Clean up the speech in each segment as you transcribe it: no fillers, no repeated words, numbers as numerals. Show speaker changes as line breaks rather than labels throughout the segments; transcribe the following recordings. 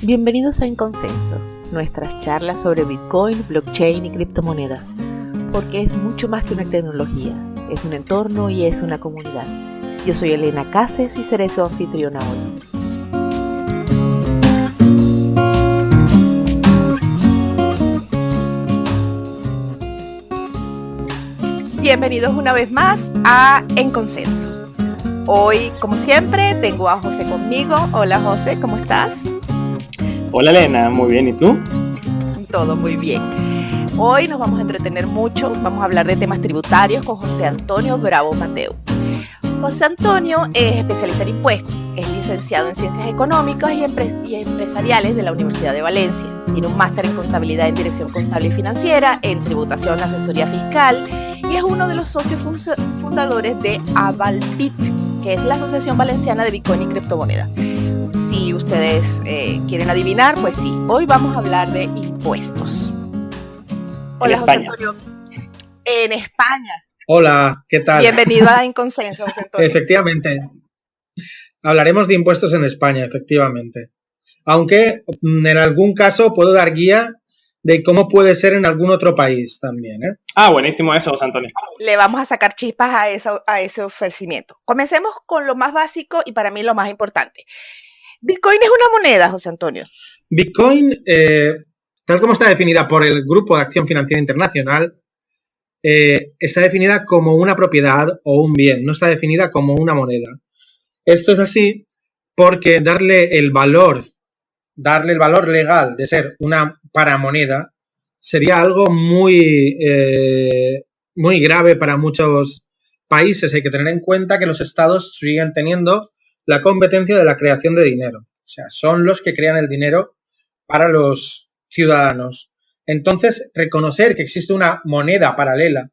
Bienvenidos a En Consenso, nuestras charlas sobre Bitcoin, blockchain y criptomonedas, porque es mucho más que una tecnología, es un entorno y es una comunidad. Yo soy Elena Cases y seré su anfitriona hoy. Bienvenidos una vez más a En Consenso. Hoy, como siempre, tengo a José conmigo. Hola José, ¿cómo estás?
Hola Elena, muy bien, ¿y tú?
Todo muy bien. Hoy nos vamos a entretener mucho, vamos a hablar de temas tributarios con José Antonio Bravo Mateu. José Antonio es especialista en impuestos, es licenciado en Ciencias Económicas y Empresariales de la Universidad de Valencia. Tiene un máster en Contabilidad en Dirección Contable y Financiera, en Tributación y Asesoría Fiscal y es uno de los socios fundadores de Avalbit, que es la Asociación Valenciana de Bitcoin y Criptomonedas. Si ustedes quieren adivinar, pues sí, hoy vamos a hablar de impuestos. Hola José Antonio. En España.
Hola, ¿qué tal?
Bienvenido a En Consenso, José Antonio.
Efectivamente. Hablaremos de impuestos en España, efectivamente. Aunque en algún caso puedo dar guía de cómo puede ser en algún otro país también, ¿eh?
Buenísimo eso, José Antonio.
Le vamos a sacar chispas a ese ofrecimiento. Comencemos con lo más básico y para mí lo más importante. ¿Bitcoin es una moneda, José Antonio?
Bitcoin, tal como está definida por el Grupo de Acción Financiera Internacional, está definida como una propiedad o un bien, no está definida como una moneda. Esto es así porque darle el valor legal de ser una paramoneda sería algo muy grave para muchos países. Hay que tener en cuenta que los estados siguen teniendo la competencia de la creación de dinero. O sea, son los que crean el dinero para los ciudadanos. Entonces, reconocer que existe una moneda paralela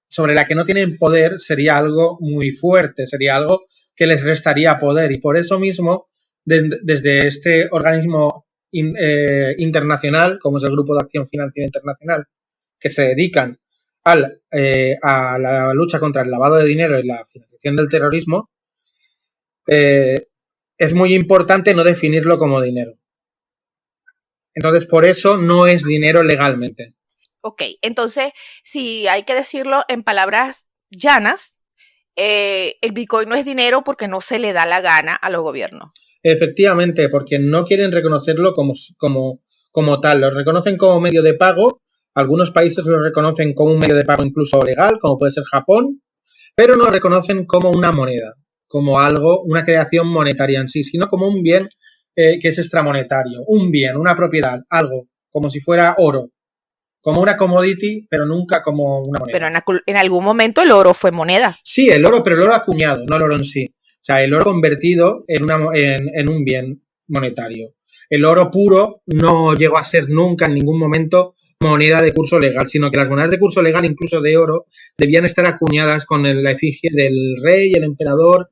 sobre la que no tienen poder sería algo muy fuerte, sería algo que les restaría poder. Y por eso mismo, desde este organismo internacional, como es el Grupo de Acción Financiera Internacional, que se dedican a la lucha contra el lavado de dinero y la financiación del terrorismo, es muy importante no definirlo como dinero. Entonces, por eso no es dinero legalmente.
Ok, entonces, si hay que decirlo en palabras llanas, el Bitcoin no es dinero porque no se le da la gana a los gobiernos.
Efectivamente, porque no quieren reconocerlo como tal. Lo reconocen como medio de pago. Algunos países lo reconocen como un medio de pago incluso legal, como puede ser Japón, pero no lo reconocen como una moneda, como algo, una creación monetaria en sí, sino como un bien que es extramonetario, un bien, una propiedad, algo, como si fuera oro, como una commodity, pero nunca como una moneda.
Pero en algún momento el oro fue moneda.
Sí, el oro, pero el oro acuñado, no el oro en sí. O sea, el oro convertido en un bien monetario. El oro puro no llegó a ser nunca en ningún momento moneda de curso legal, sino que las monedas de curso legal, incluso de oro, debían estar acuñadas con la efigie del rey, el emperador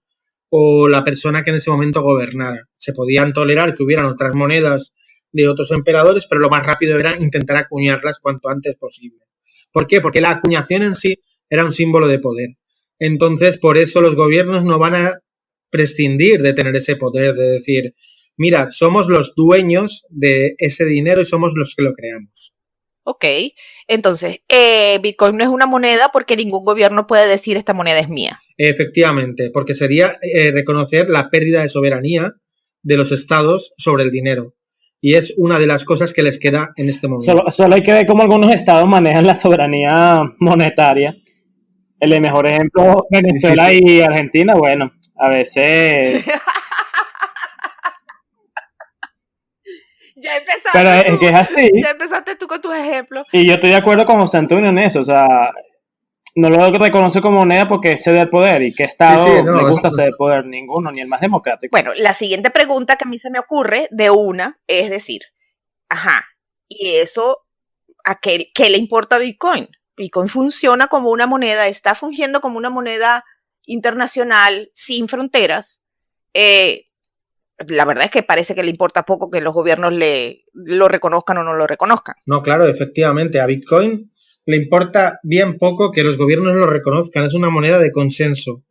o la persona que en ese momento gobernara. Se podían tolerar que hubieran otras monedas de otros emperadores, pero lo más rápido era intentar acuñarlas cuanto antes posible. ¿Por qué? Porque la acuñación en sí era un símbolo de poder. Entonces, por eso los gobiernos no van a prescindir de tener ese poder, de decir, mira, somos los dueños de ese dinero y somos los que lo creamos.
Ok, entonces, Bitcoin no es una moneda porque ningún gobierno puede decir esta moneda es mía.
Efectivamente, porque sería reconocer la pérdida de soberanía de los estados sobre el dinero. Y es una de las cosas que les queda en este momento.
Solo hay que ver cómo algunos estados manejan la soberanía monetaria. El mejor ejemplo, Venezuela sí. Y Argentina, bueno, a veces...
Ya empezaste.
Pero es que es así.
Ya empezaste tú con tus ejemplos.
Y yo estoy de acuerdo con José Antonio en eso, o sea, no lo reconoce como moneda porque es ceder poder. ¿Y qué estado le gusta ceder poder? Ninguno, ni el más democrático.
Bueno, la siguiente pregunta que a mí se me ocurre de una es decir, ¿y eso a qué le importa a Bitcoin? Bitcoin funciona como una moneda, está fungiendo como una moneda internacional sin fronteras. La verdad es que parece que le importa poco que los gobiernos lo reconozcan o no lo reconozcan.
No, claro, efectivamente, a Bitcoin le importa bien poco que los gobiernos lo reconozcan, es una moneda de consenso.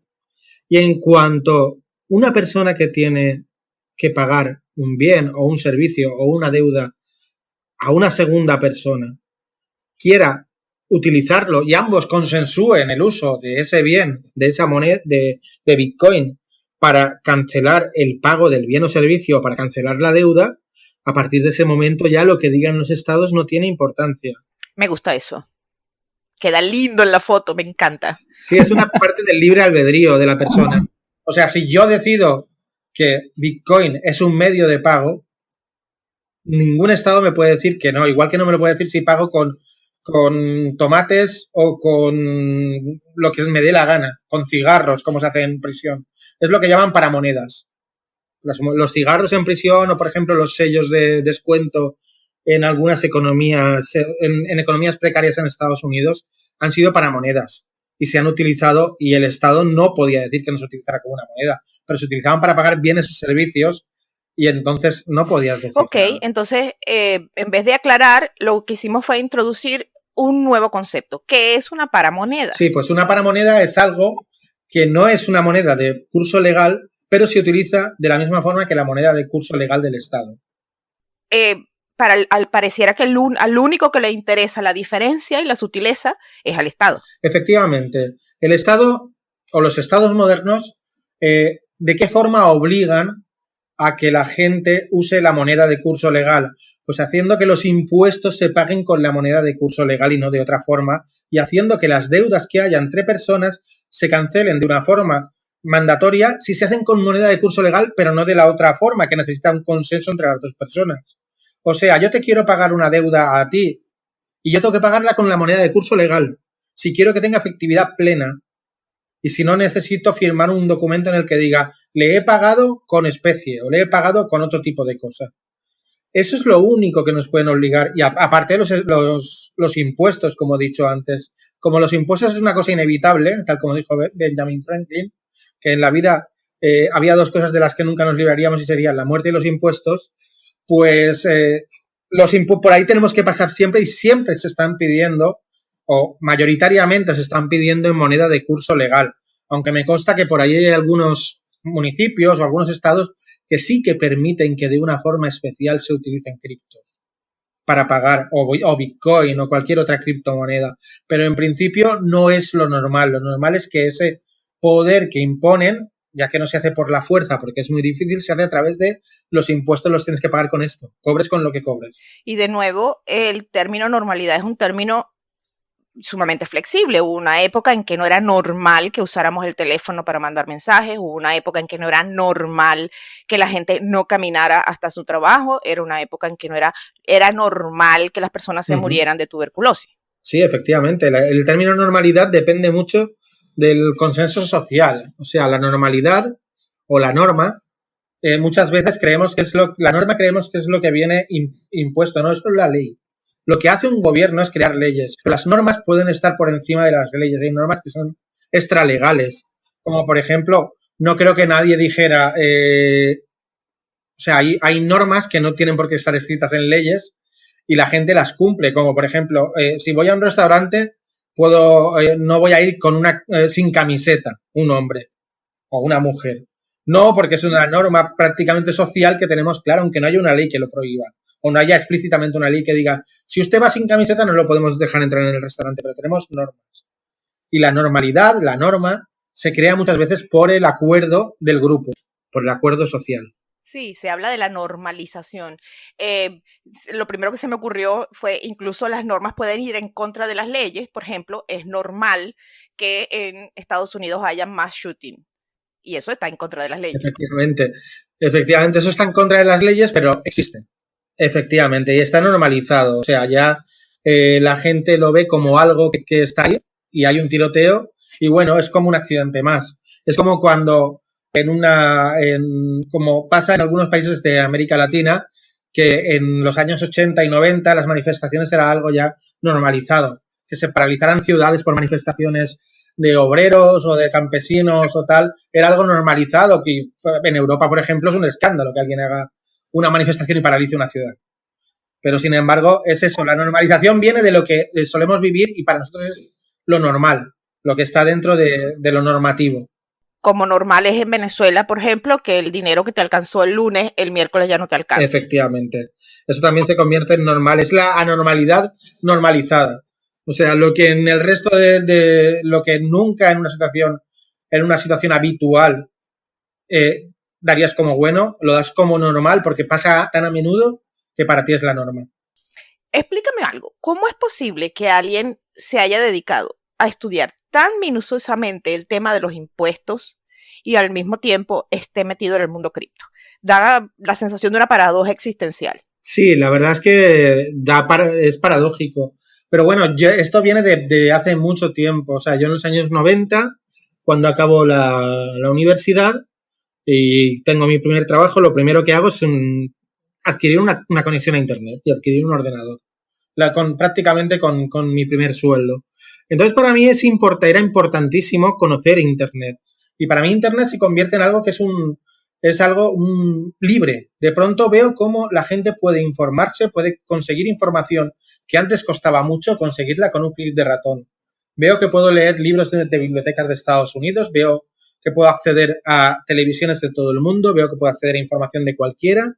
Y en cuanto una persona que tiene que pagar un bien o un servicio o una deuda a una segunda persona, quiera utilizarlo y ambos consensúen el uso de ese bien, de esa moneda, de Bitcoin, para cancelar el pago del bien o servicio, para cancelar la deuda, a partir de ese momento ya lo que digan los estados no tiene importancia.
Me gusta eso. Queda lindo en la foto, me encanta.
Sí, es una parte del libre albedrío de la persona. O sea, si yo decido que Bitcoin es un medio de pago, ningún estado me puede decir que no. Igual que no me lo puede decir si pago con tomates o con lo que me dé la gana, con cigarros, como se hace en prisión. Es lo que llaman paramonedas. Los cigarros en prisión o, por ejemplo, los sellos de descuento en algunas economías, en economías precarias en Estados Unidos, han sido paramonedas y se han utilizado, y el Estado no podía decir que no se utilizara como una moneda, pero se utilizaban para pagar bienes o servicios y entonces no podías decir
Ok, nada. Entonces, en vez de aclarar, lo que hicimos fue introducir un nuevo concepto. ¿Qué es una paramoneda?
Sí, pues una paramoneda es algo que no es una moneda de curso legal, pero se utiliza de la misma forma que la moneda de curso legal del Estado.
Pareciera que al único que le interesa la diferencia y la sutileza es al Estado.
Efectivamente. El Estado o los estados modernos, ¿de qué forma obligan a que la gente use la moneda de curso legal? Pues haciendo que los impuestos se paguen con la moneda de curso legal y no de otra forma, y haciendo que las deudas que haya entre personas se cancelen de una forma mandatoria si se hacen con moneda de curso legal, pero no de la otra forma, que necesita un consenso entre las dos personas. O sea, yo te quiero pagar una deuda a ti y yo tengo que pagarla con la moneda de curso legal, si quiero que tenga efectividad plena. Y si no, necesito firmar un documento en el que diga, le he pagado con especie o le he pagado con otro tipo de cosa. Eso es lo único que nos pueden obligar. Y aparte los impuestos, como he dicho antes. Como los impuestos es una cosa inevitable, tal como dijo Benjamin Franklin, que en la vida había dos cosas de las que nunca nos libraríamos y serían la muerte y los impuestos, pues por ahí tenemos que pasar siempre y siempre se están pidiendo, o mayoritariamente se están pidiendo en moneda de curso legal. Aunque me consta que por ahí hay algunos municipios o algunos estados que sí que permiten que de una forma especial se utilicen criptos para pagar, o Bitcoin o cualquier otra criptomoneda. Pero en principio no es lo normal. Lo normal es que ese poder que imponen, ya que no se hace por la fuerza, porque es muy difícil, se hace a través de los impuestos, los tienes que pagar con esto, cobres con lo que cobres.
Y de nuevo, el término normalidad es un término sumamente flexible. Hubo una época en que no era normal que usáramos el teléfono para mandar mensajes, hubo una época en que no era normal que la gente no caminara hasta su trabajo, era una época en que no era normal que las personas se murieran de tuberculosis.
Sí, efectivamente. El término normalidad depende mucho del consenso social. O sea, la normalidad o la norma, muchas veces creemos que la norma creemos que es lo que viene impuesto, no es la ley. Lo que hace un gobierno es crear leyes. Pero las normas pueden estar por encima de las leyes. Hay normas que son extralegales. Como, por ejemplo, no creo que nadie dijera... o sea, hay normas que no tienen por qué estar escritas en leyes y la gente las cumple. Como, por ejemplo, si voy a un restaurante, no voy a ir con sin camiseta, un hombre o una mujer. No, porque es una norma prácticamente social que tenemos claro, aunque no haya una ley que lo prohíba. O no haya explícitamente una ley que diga, si usted va sin camiseta no lo podemos dejar entrar en el restaurante, pero tenemos normas. Y la normalidad, la norma, se crea muchas veces por el acuerdo del grupo, por el acuerdo social.
Sí, se habla de la normalización. Lo primero que se me ocurrió fue incluso las normas pueden ir en contra de las leyes. Por ejemplo, es normal que en Estados Unidos haya mass shooting. Y eso está en contra de las leyes.
Efectivamente, eso está en contra de las leyes, pero existe. Efectivamente, y está normalizado. O sea, ya la gente lo ve como algo que está ahí y hay un tiroteo y bueno, es como un accidente más. Es como cuando como pasa en algunos países de América Latina, que en los años 80 y 90 las manifestaciones era algo ya normalizado. Que se paralizaran ciudades por manifestaciones de obreros o de campesinos o tal, era algo normalizado, que en Europa, por ejemplo, es un escándalo que alguien haga una manifestación y paralice una ciudad. Pero, sin embargo, es eso, la normalización viene de lo que solemos vivir y para nosotros es lo normal, lo que está dentro de lo normativo.
como normal es en Venezuela, por ejemplo, que el dinero que te alcanzó el lunes, el miércoles ya no te alcanza.
Efectivamente. Eso también se convierte en normal. Es la anormalidad normalizada. O sea, lo que en el resto de lo que nunca en una situación habitual darías como bueno, lo das como normal porque pasa tan a menudo que para ti es la norma.
Explícame algo. ¿Cómo es posible que alguien se haya dedicado a estudiar tan minuciosamente el tema de los impuestos y al mismo tiempo esté metido en el mundo cripto? Da la sensación de una paradoja existencial.
Sí, la verdad es que es paradójico. Pero bueno, esto viene de hace mucho tiempo. O sea, yo en los años 90, cuando acabo la universidad y tengo mi primer trabajo, lo primero que hago es adquirir una conexión a Internet y adquirir un ordenador. Prácticamente con mi primer sueldo. Entonces, para mí era importantísimo conocer Internet. Y para mí Internet se convierte en algo que es algo libre. De pronto veo cómo la gente puede informarse, puede conseguir información que antes costaba mucho conseguirla con un clic de ratón. Veo que puedo leer libros de bibliotecas de Estados Unidos, veo que puedo acceder a televisiones de todo el mundo, veo que puedo acceder a información de cualquiera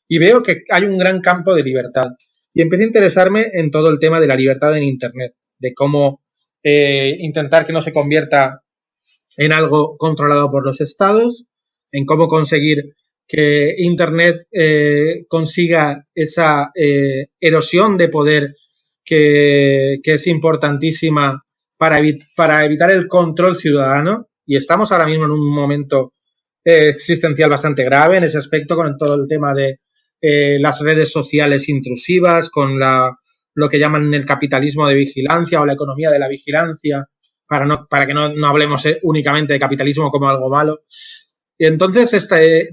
y veo que hay un gran campo de libertad. Y empecé a interesarme en todo el tema de la libertad en Internet, de cómo intentar que no se convierta en algo controlado por los estados, en cómo conseguir que Internet consiga esa erosión de poder que es importantísima para evitar el control ciudadano. Y estamos ahora mismo en un momento existencial bastante grave en ese aspecto, con todo el tema de las redes sociales intrusivas, con lo que llaman el capitalismo de vigilancia o la economía de la vigilancia, para que no hablemos únicamente de capitalismo como algo malo. Y entonces,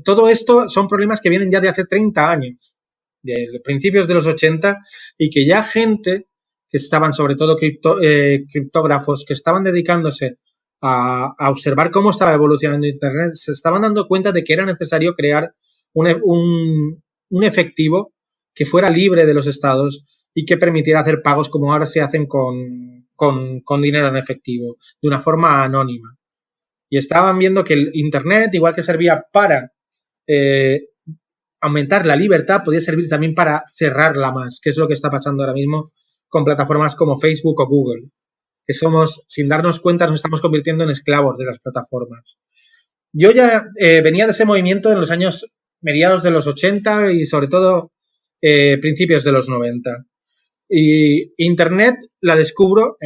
todo esto son problemas que vienen ya de hace 30 años, de principios de los 80, y que ya gente que estaban, sobre todo criptógrafos, que estaban dedicándose a observar cómo estaba evolucionando Internet, se estaban dando cuenta de que era necesario crear un efectivo que fuera libre de los estados y que permitiera hacer pagos como ahora se hacen con dinero en efectivo, de una forma anónima. Y estaban viendo que el Internet, igual que servía para aumentar la libertad, podía servir también para cerrarla más, que es lo que está pasando ahora mismo con plataformas como Facebook o Google, que sin darnos cuenta, nos estamos convirtiendo en esclavos de las plataformas. Yo ya venía de ese movimiento en los años mediados de los 80 y sobre todo principios de los 90. Y Internet la descubro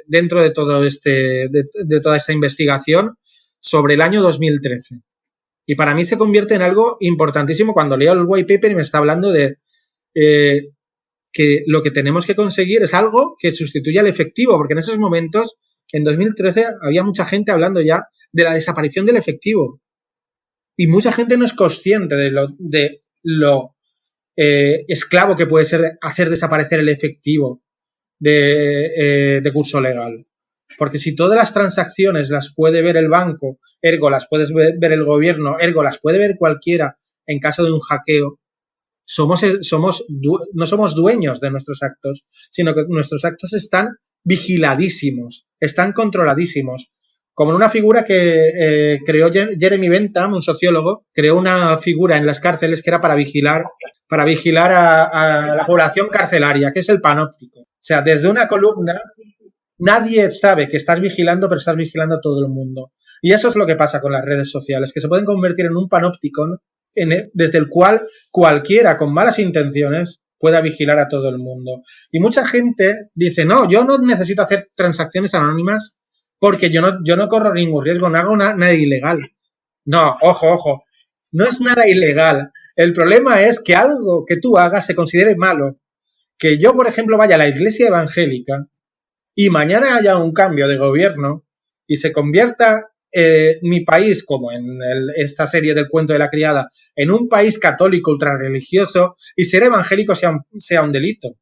dentro de toda esta investigación sobre el año 2013. Y para mí se convierte en algo importantísimo cuando leo el white paper y me está hablando de que lo que tenemos que conseguir es algo que sustituya al efectivo, porque en esos momentos, en 2013, había mucha gente hablando ya de la desaparición del efectivo. Y mucha gente no es consciente de lo esclavo que puede ser hacer desaparecer el efectivo de curso legal. Porque si todas las transacciones las puede ver el banco, ergo las puede ver el gobierno, ergo las puede ver cualquiera en caso de un hackeo, no somos dueños de nuestros actos, sino que nuestros actos están vigiladísimos, están controladísimos. Como en una figura que creó Jeremy Bentham, un sociólogo, creó una figura en las cárceles que era para vigilar a la población carcelaria, que es el panóptico. O sea, desde una columna, nadie sabe que estás vigilando, pero estás vigilando a todo el mundo. Y eso es lo que pasa con las redes sociales, que se pueden convertir en un panóptico desde el cual cualquiera con malas intenciones pueda vigilar a todo el mundo. Y mucha gente dice, no, yo no necesito hacer transacciones anónimas porque yo no corro ningún riesgo, no hago nada ilegal. No, ojo, no es nada ilegal. El problema es que algo que tú hagas se considere malo. Que yo, por ejemplo, vaya a la iglesia evangélica y mañana haya un cambio de gobierno y se convierta mi país, como en esta serie del cuento de la criada, en un país católico ultrarreligioso, y ser evangélico sea un delito.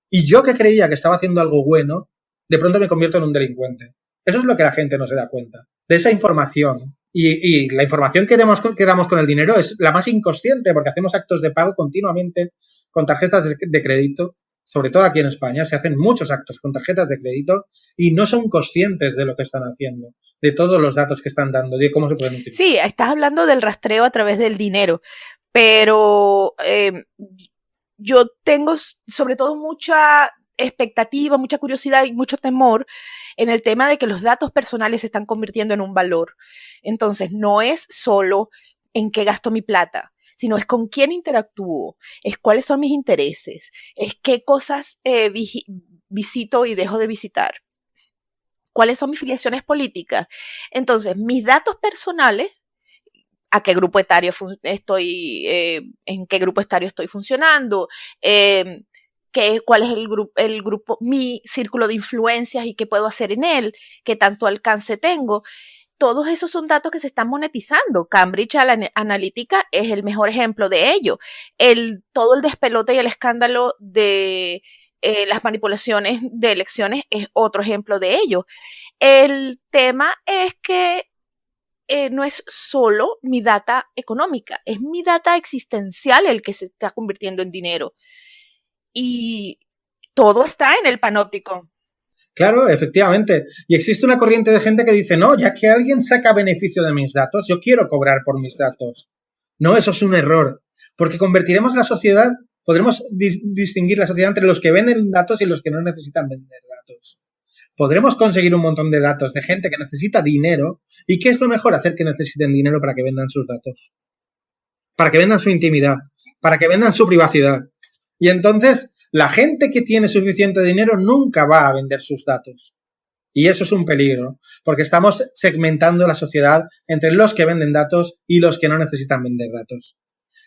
Y yo que creía que estaba haciendo algo bueno, de pronto me convierto en un delincuente. Eso es lo que la gente no se da cuenta. De esa información. Y la información que damos con el dinero es la más inconsciente, porque hacemos actos de pago continuamente con tarjetas de crédito sobre todo aquí en España, se hacen muchos actos con tarjetas de crédito y no son conscientes de lo que están haciendo, de todos los datos que están dando, de cómo se pueden utilizar.
Sí, estás hablando del rastreo a través del dinero, pero yo tengo sobre todo mucha expectativa, mucha curiosidad y mucho temor en el tema de que los datos personales se están convirtiendo en un valor. Entonces, no es solo en qué gasto mi plata, sino es con quién interactúo, es cuáles son mis intereses, es qué cosas visito y dejo de visitar, cuáles son mis filiaciones políticas. Entonces, mis datos personales, a qué grupo etario estoy, en qué grupo etario estoy funcionando, cuál es el grupo, mi círculo de influencias y qué puedo hacer en él, qué tanto alcance tengo. Todos esos son datos que se están monetizando. Cambridge Analytica es el mejor ejemplo de ello. Todo el despelote y el escándalo de las manipulaciones de elecciones es otro ejemplo de ello. El tema es que no es solo mi data económica, es mi data existencial el que se está convirtiendo en dinero. Y todo está en el panóptico.
Claro, efectivamente. Y existe una corriente de gente que dice, no, ya que alguien saca beneficio de mis datos, yo quiero cobrar por mis datos. No, eso es un error. Porque convertiremos la sociedad, podremos distinguir la sociedad entre los que venden datos y los que no necesitan vender datos. Podremos conseguir un montón de datos de gente que necesita dinero. ¿Y qué es lo mejor? Hacer que necesiten dinero para que vendan sus datos. Para que vendan su intimidad. Para que vendan su privacidad. Y entonces, la gente que tiene suficiente dinero nunca va a vender sus datos. Y eso es un peligro, porque estamos segmentando la sociedad entre los que venden datos y los que no necesitan vender datos.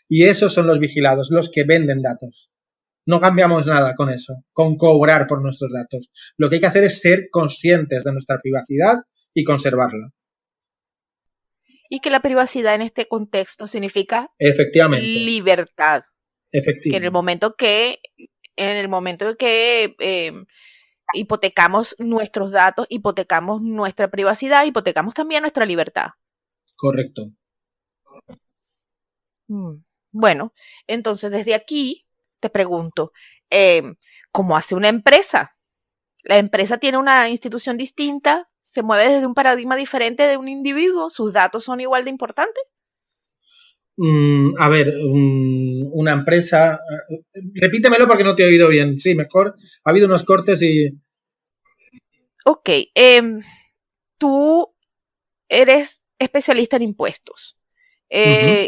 Y esos son los vigilados, los que venden datos. No cambiamos nada con eso, con cobrar por nuestros datos. Lo que hay que hacer es ser conscientes de nuestra privacidad y conservarla.
Y que la privacidad en este contexto significa
efectivamente
libertad.
Efectivamente.
Que en el momento en que hipotecamos nuestros datos, hipotecamos nuestra privacidad, hipotecamos también nuestra libertad.
Correcto.
Bueno, entonces desde aquí te pregunto, ¿cómo hace una empresa? La empresa tiene una institución distinta, se mueve desde un paradigma diferente de un individuo, sus datos son igual de importantes.
A ver, una empresa... repítemelo porque no te he oído bien. Sí, mejor. Ha habido unos cortes y...
Ok. Tú eres especialista en impuestos.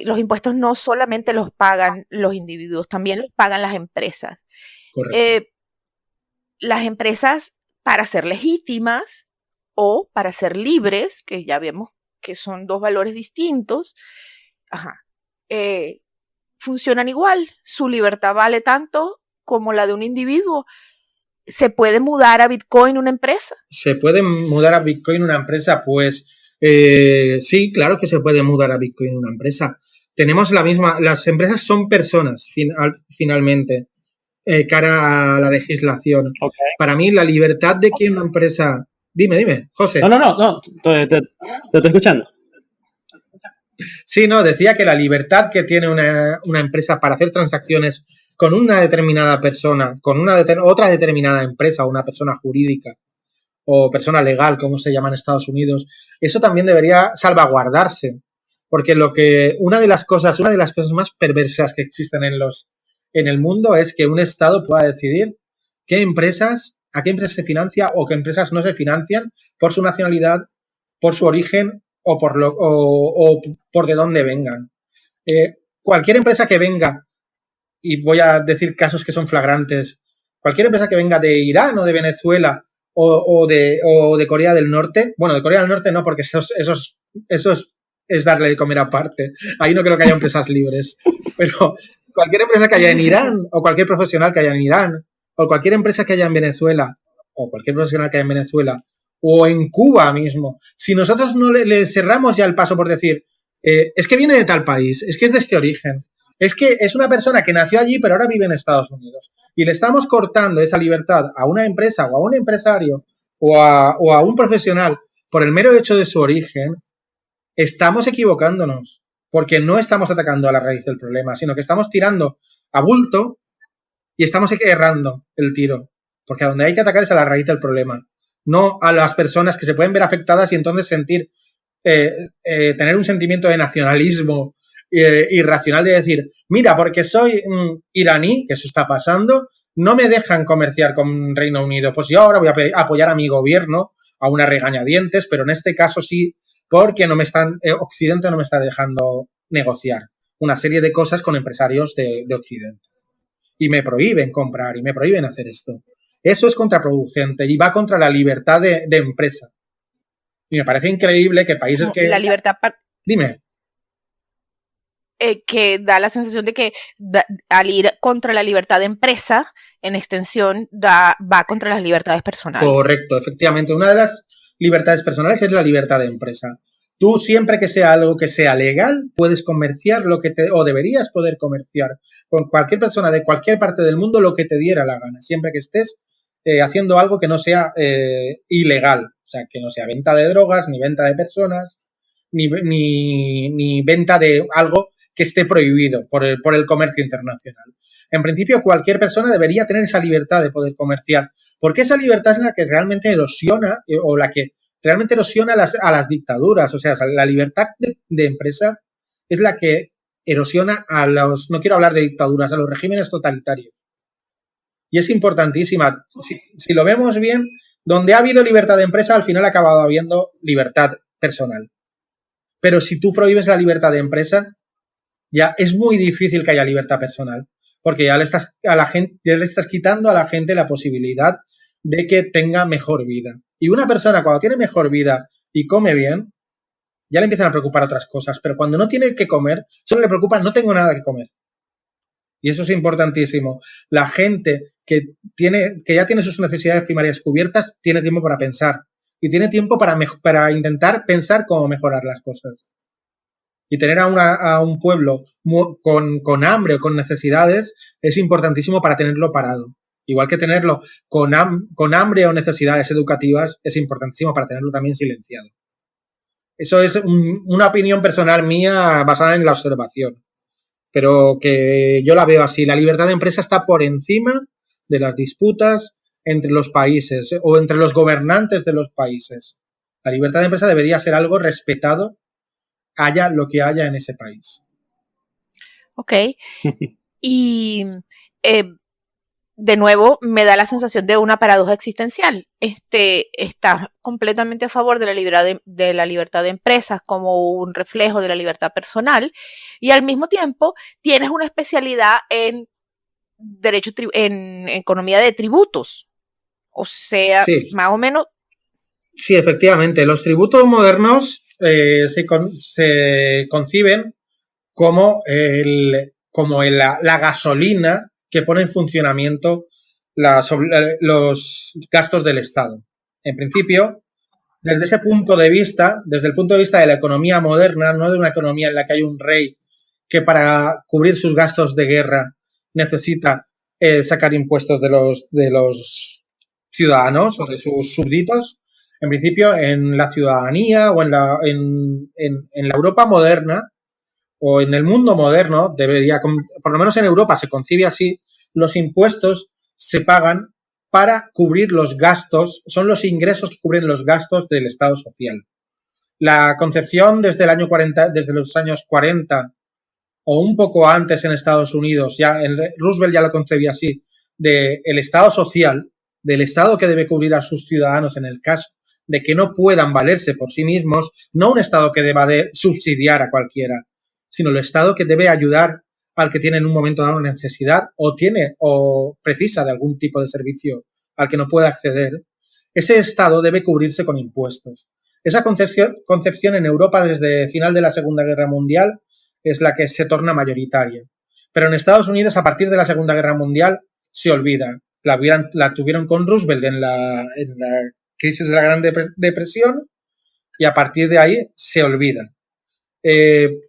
Los impuestos no solamente los pagan los individuos, también los pagan las empresas.
Correcto.
Las empresas, para ser legítimas o para ser libres, que ya vemos que son dos valores distintos, funcionan igual. Su libertad vale tanto como la de un individuo. ¿Se puede mudar a Bitcoin una empresa?
¿Se puede mudar a Bitcoin una empresa? Pues sí, claro que se puede mudar a Bitcoin una empresa. Tenemos la misma... Las empresas son personas, finalmente, cara a la legislación.
Okay.
Para mí, la libertad de que una empresa... Dime, José.
No, te estoy escuchando.
Sí, no, decía que la libertad que tiene una empresa para hacer transacciones con una determinada persona, con otra determinada empresa o una persona jurídica o persona legal, como se llama en Estados Unidos, eso también debería salvaguardarse. Porque una de las cosas más perversas que existen en el mundo es que un Estado pueda decidir a qué empresas se financia o qué empresas no se financian por su nacionalidad, por su origen o por de dónde vengan. Cualquier empresa que venga, y voy a decir casos que son flagrantes, cualquier empresa que venga de Irán o de Venezuela o de Corea del Norte, bueno, de Corea del Norte no, porque eso es darle de comer aparte. Ahí no creo que haya empresas libres. Pero cualquier empresa que haya en Irán, o cualquier profesional que haya en Irán, o cualquier empresa que haya en Venezuela, o cualquier profesional que haya en Venezuela, o en Cuba mismo, si nosotros no le cerramos ya el paso por decir, es que viene de tal país, es que es de este origen, es que es una persona que nació allí pero ahora vive en Estados Unidos, y le estamos cortando esa libertad a una empresa o a un empresario o a un profesional por el mero hecho de su origen, estamos equivocándonos, porque no estamos atacando a la raíz del problema, sino que estamos tirando a bulto y estamos errando el tiro, porque a donde hay que atacar es a la raíz del problema, no a las personas que se pueden ver afectadas y entonces tener un sentimiento de nacionalismo irracional de decir, mira, porque soy iraní, que eso está pasando, no me dejan comerciar con Reino Unido, pues yo ahora voy a apoyar a mi gobierno a una regañadientes, pero en este caso sí, porque Occidente no me está dejando negociar una serie de cosas con empresarios de Occidente. Y me prohíben comprar y me prohíben hacer esto. Eso es contraproducente y va contra la libertad de empresa. Y me parece increíble que países que...
La libertad...
Dime.
Que da la sensación de que al ir contra la libertad de empresa, en extensión, va contra las libertades personales.
Correcto, efectivamente. Una de las libertades personales es la libertad de empresa. Tú, siempre que sea algo que sea legal, puedes comerciar o deberías poder comerciar con cualquier persona de cualquier parte del mundo lo que te diera la gana, siempre que estés haciendo algo que no sea ilegal. O sea, que no sea venta de drogas, ni venta de personas, ni venta de algo que esté prohibido por el comercio internacional. En principio, cualquier persona debería tener esa libertad de poder comerciar, porque esa libertad es la que realmente erosiona o la que realmente erosiona a las dictaduras. O sea, la libertad de empresa es la que erosiona no quiero hablar de dictaduras, a los regímenes totalitarios. Y es importantísima. Si lo vemos bien, donde ha habido libertad de empresa, al final ha acabado habiendo libertad personal. Pero si tú prohíbes la libertad de empresa, ya es muy difícil que haya libertad personal, porque ya le estás quitando a la gente la posibilidad de que tenga mejor vida. Y una persona cuando tiene mejor vida y come bien, ya le empiezan a preocupar otras cosas, pero cuando no tiene que comer, solo le preocupa no tengo nada que comer. Y eso es importantísimo. La gente que ya tiene sus necesidades primarias cubiertas tiene tiempo para pensar y tiene tiempo para intentar pensar cómo mejorar las cosas. Y tener a un pueblo con hambre o con necesidades es importantísimo para tenerlo parado. Igual que tenerlo con hambre o necesidades educativas es importantísimo para tenerlo también silenciado. Eso es una opinión personal mía basada en la observación, pero que yo la veo así. La libertad de empresa está por encima de las disputas entre los países o entre los gobernantes de los países. La libertad de empresa debería ser algo respetado, haya lo que haya en ese país.
Ok. Y de nuevo me da la sensación de una paradoja existencial. Está completamente a favor de la libertad de empresas como un reflejo de la libertad personal y al mismo tiempo tienes una especialidad en en economía de tributos. O sea, sí, más o menos.
Sí, efectivamente. Los tributos modernos se conciben como la gasolina que pone en funcionamiento los gastos del Estado. En principio, desde ese punto de vista, desde el punto de vista de la economía moderna, no de una economía en la que hay un rey que para cubrir sus gastos de guerra necesita sacar impuestos de los ciudadanos o de sus súbditos. En principio, en la ciudadanía o en la Europa moderna o en el mundo moderno, por lo menos en Europa se concibe así, los impuestos se pagan para cubrir los gastos, son los ingresos que cubren los gastos del Estado social. La concepción desde los años 40 o un poco antes en Estados Unidos, Roosevelt ya lo concebía así, del Estado social, del Estado que debe cubrir a sus ciudadanos en el caso de que no puedan valerse por sí mismos, no un Estado que deba de subsidiar a cualquiera, sino el Estado que debe ayudar al que tiene en un momento dado una necesidad o precisa de algún tipo de servicio al que no puede acceder. Ese Estado debe cubrirse con impuestos. Esa concepción en Europa desde final de la Segunda Guerra Mundial es la que se torna mayoritaria. Pero en Estados Unidos, a partir de la Segunda Guerra Mundial, se olvida. La tuvieron con Roosevelt en la crisis de la Gran Depresión y a partir de ahí se olvida.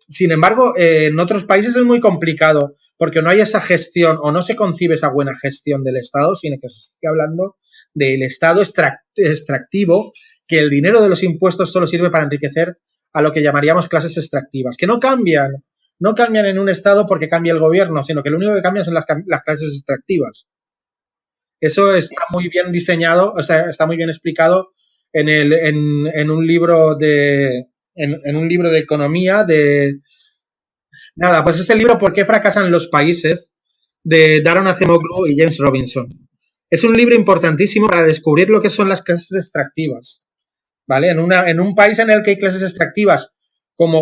Sin embargo, en otros países es muy complicado porque no hay esa gestión o no se concibe esa buena gestión del Estado, sino que se está hablando del Estado extractivo, que el dinero de los impuestos solo sirve para enriquecer a lo que llamaríamos clases extractivas, que no cambian no cambian en un estado porque cambia el gobierno, sino que lo único que cambia son las clases extractivas. Eso está muy bien diseñado, o sea, está muy bien explicado en un libro en un libro de economía pues es el libro ¿Por qué fracasan los países? De Daron Acemoglu y James Robinson. Es un libro importantísimo para descubrir lo que son las clases extractivas, ¿vale? En un país en el que hay clases extractivas,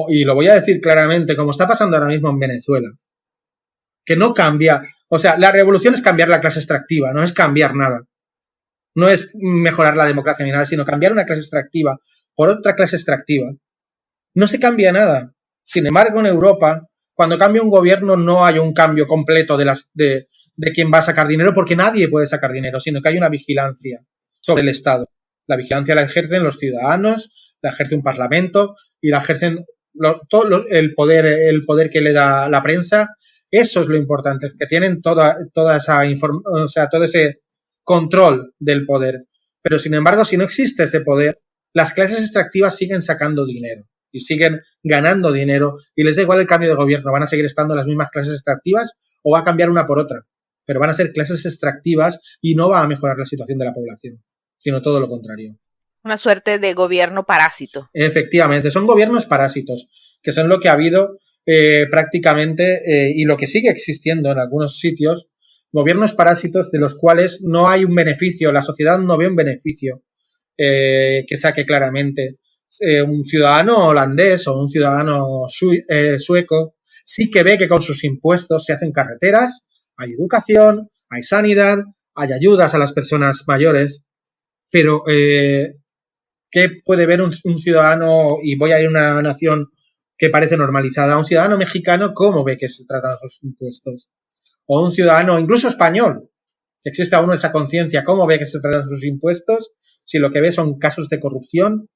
y lo voy a decir claramente, como está pasando ahora mismo en Venezuela, que no cambia, o sea, la revolución es cambiar la clase extractiva, no es cambiar nada. No es mejorar la democracia ni nada, sino cambiar una clase extractiva por otra clase extractiva. No se cambia nada. Sin embargo, en Europa, cuando cambia un gobierno, no hay un cambio completo de quién va a sacar dinero, porque nadie puede sacar dinero, sino que hay una vigilancia sobre el Estado. La vigilancia la ejercen los ciudadanos, la ejerce un parlamento y la ejercen el poder que le da la prensa. Eso es lo importante, que tienen toda esa información, o sea, todo ese control del poder. Pero, sin embargo, si no existe ese poder, las clases extractivas siguen sacando dinero y siguen ganando dinero y les da igual el cambio de gobierno. Van a seguir estando las mismas clases extractivas o va a cambiar una por otra. Pero van a ser clases extractivas y no va a mejorar la situación de la población, sino todo lo contrario.
Una suerte de gobierno parásito.
Efectivamente, son gobiernos parásitos, que son lo que ha habido prácticamente y lo que sigue existiendo en algunos sitios, gobiernos parásitos de los cuales no hay un beneficio, la sociedad no ve un beneficio que saque claramente. Un ciudadano holandés o un ciudadano sueco sí que ve que con sus impuestos se hacen carreteras, hay educación, hay sanidad, hay ayudas a las personas mayores, pero ¿qué puede ver un ciudadano, y voy a ir a una nación que parece normalizada, un ciudadano mexicano, cómo ve que se tratan sus impuestos? O un ciudadano, incluso español, que existe aún esa conciencia, cómo ve que se tratan sus impuestos, si lo que ve son casos de corrupción,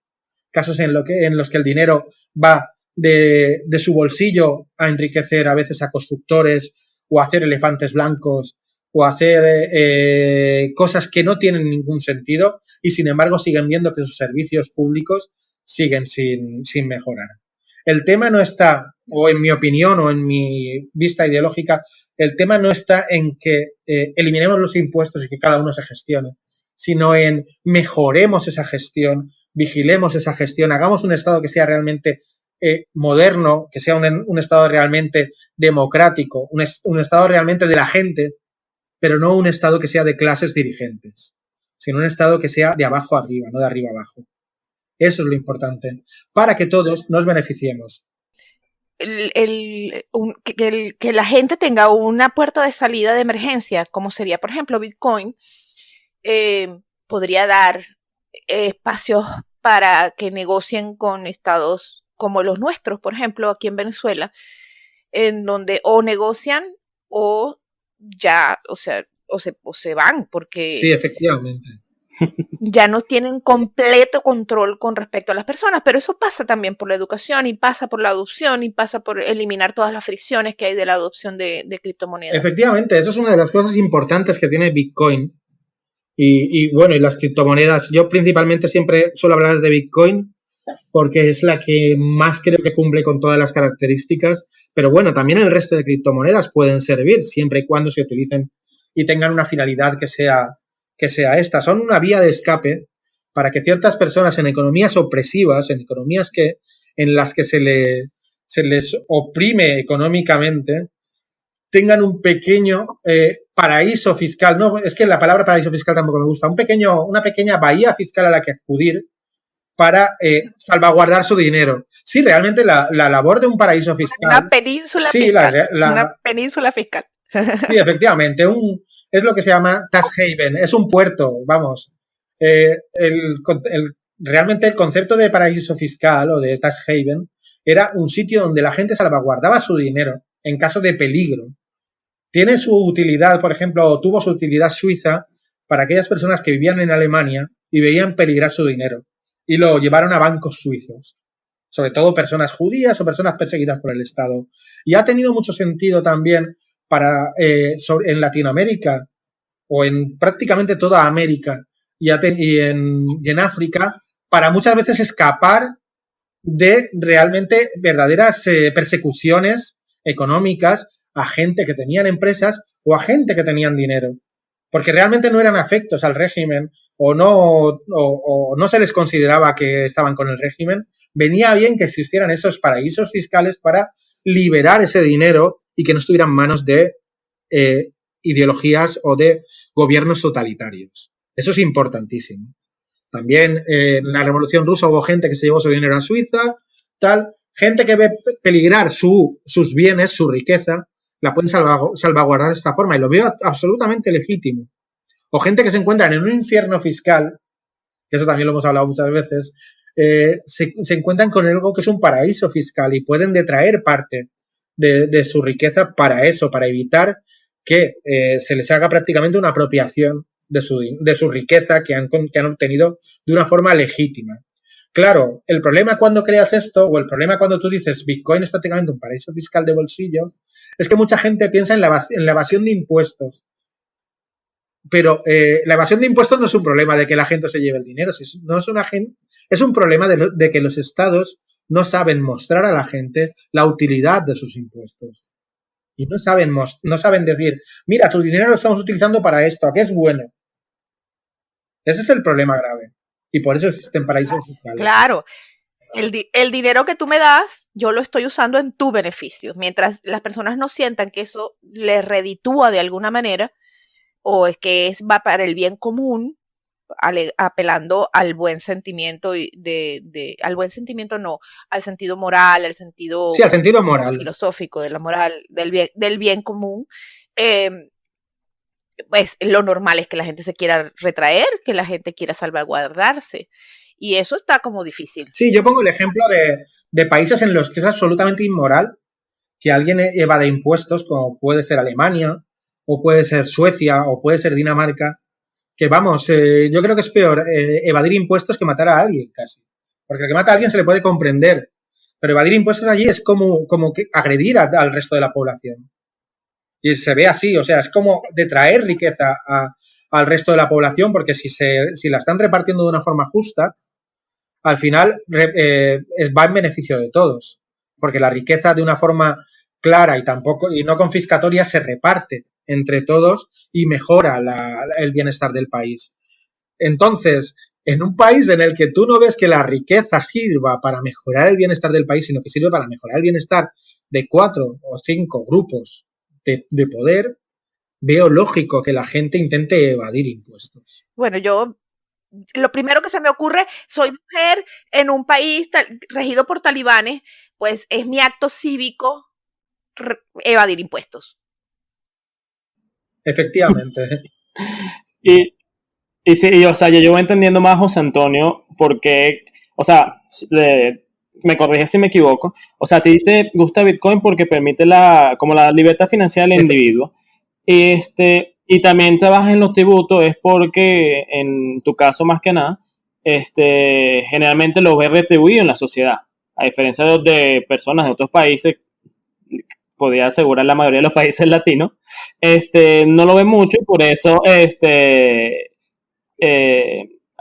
casos en los que el dinero va de su bolsillo a enriquecer a veces a constructores o a hacer elefantes blancos o a hacer cosas que no tienen ningún sentido y sin embargo siguen viendo que sus servicios públicos siguen sin mejorar. El tema no está, o en mi opinión o en mi vista ideológica, el tema no está en que eliminemos los impuestos y que cada uno se gestione, sino en mejoremos esa gestión, vigilemos esa gestión, hagamos un Estado que sea realmente moderno, que sea un Estado realmente democrático, un Estado realmente de la gente, pero no un Estado que sea de clases dirigentes, sino un Estado que sea de abajo arriba, no de arriba abajo. Eso es lo importante, para que todos nos beneficiemos.
Que la gente tenga una puerta de salida de emergencia, como sería, por ejemplo, Bitcoin, podría dar espacios para que negocien con estados como los nuestros, por ejemplo, aquí en Venezuela, en donde o negocian o ya, o se van, porque
sí, efectivamente.
Ya no tienen completo control con respecto a las personas, pero eso pasa también por la educación y pasa por la adopción y pasa por eliminar todas las fricciones que hay de la adopción de criptomonedas.
Efectivamente, eso es una de las cosas importantes que tiene Bitcoin y las criptomonedas. Yo principalmente siempre suelo hablar de Bitcoin porque es la que más creo que cumple con todas las características, pero bueno, también el resto de criptomonedas pueden servir siempre y cuando se utilicen y tengan una finalidad que sea esta. Son una vía de escape para que ciertas personas en economías opresivas, en economías en las que se les oprime económicamente, tengan un pequeño paraíso fiscal. No, es que la palabra paraíso fiscal tampoco me gusta. Una pequeña bahía fiscal a la que acudir para salvaguardar su dinero. Sí, realmente la labor de un paraíso fiscal...
Una península fiscal. Una península fiscal.
Sí, efectivamente. Es lo que se llama tax haven. Es un puerto, vamos. Realmente el concepto de paraíso fiscal o de tax haven era un sitio donde la gente salvaguardaba su dinero en caso de peligro. Tiene su utilidad, por ejemplo, o tuvo su utilidad Suiza para aquellas personas que vivían en Alemania y veían peligrar su dinero y lo llevaron a bancos suizos, sobre todo personas judías o personas perseguidas por el Estado. Y ha tenido mucho sentido también en Latinoamérica o en prácticamente toda América y en África para muchas veces escapar de realmente verdaderas persecuciones económicas a gente que tenían empresas o a gente que tenían dinero. Porque realmente no eran afectos al régimen o no se les consideraba que estaban con el régimen. Venía bien que existieran esos paraísos fiscales para liberar ese dinero y que no estuviera en manos de ideologías o de gobiernos totalitarios. Eso es importantísimo. También en la Revolución Rusa hubo gente que se llevó su dinero a Suiza, tal. Gente que ve peligrar sus bienes, su riqueza, la pueden salvaguardar de esta forma y lo veo absolutamente legítimo. O gente que se encuentran en un infierno fiscal, que eso también lo hemos hablado muchas veces, se encuentran con algo que es un paraíso fiscal y pueden detraer parte de su riqueza para eso, para evitar que se les haga prácticamente una apropiación de su riqueza que han obtenido de una forma legítima. Claro, el problema cuando creas esto, o el problema cuando tú dices Bitcoin es prácticamente un paraíso fiscal de bolsillo, es que mucha gente piensa en la evasión de impuestos. Pero la evasión de impuestos no es un problema de que la gente se lleve el dinero, es un problema de que los estados no saben mostrar a la gente la utilidad de sus impuestos. Y no saben decir, mira, tu dinero lo estamos utilizando para esto, ¿a qué es bueno? Ese es el problema grave. Y por eso existen paraísos fiscales.
Claro. El dinero que tú me das, yo lo estoy usando en tu beneficio. Mientras las personas no sientan que eso les reditúa de alguna manera, o es que va para el bien común, apelando al buen sentimiento al buen sentimiento no, al sentido moral, al sentido,
sí, al sentido moral,
filosófico de la moral, del bien común, pues lo normal es que la gente se quiera retraer, que la gente quiera salvaguardarse. Y eso está como difícil.
Sí, yo pongo el ejemplo de países en los que es absolutamente inmoral que alguien evade impuestos, como puede ser Alemania, o puede ser Suecia, o puede ser Dinamarca, que vamos, yo creo que es peor evadir impuestos que matar a alguien casi. Porque el que mata a alguien se le puede comprender, pero evadir impuestos allí es como que agredir al resto de la población. Y se ve así, o sea, es como detraer riqueza al resto de la población, porque si la están repartiendo de una forma justa, al final va en beneficio de todos, porque la riqueza de una forma clara y no confiscatoria se reparte entre todos y mejora el bienestar del país. Entonces, en un país en el que tú no ves que la riqueza sirva para mejorar el bienestar del país, sino que sirve para mejorar el bienestar de 4 o 5 grupos de poder, veo lógico que la gente intente evadir impuestos.
Bueno, lo primero que se me ocurre, soy mujer en un país regido por talibanes, pues es mi acto cívico evadir impuestos.
Efectivamente.
Y sí, o sea, yo voy entendiendo más a José Antonio porque, o sea, me corrige si me equivoco, o sea, a ti te gusta Bitcoin porque permite como la libertad financiera del individuo. Y también trabajas en los tributos es porque, en tu caso más que nada, generalmente lo ves retribuido en la sociedad. A diferencia de personas de otros países, podría asegurar la mayoría de los países latinos, no lo ven mucho y por eso a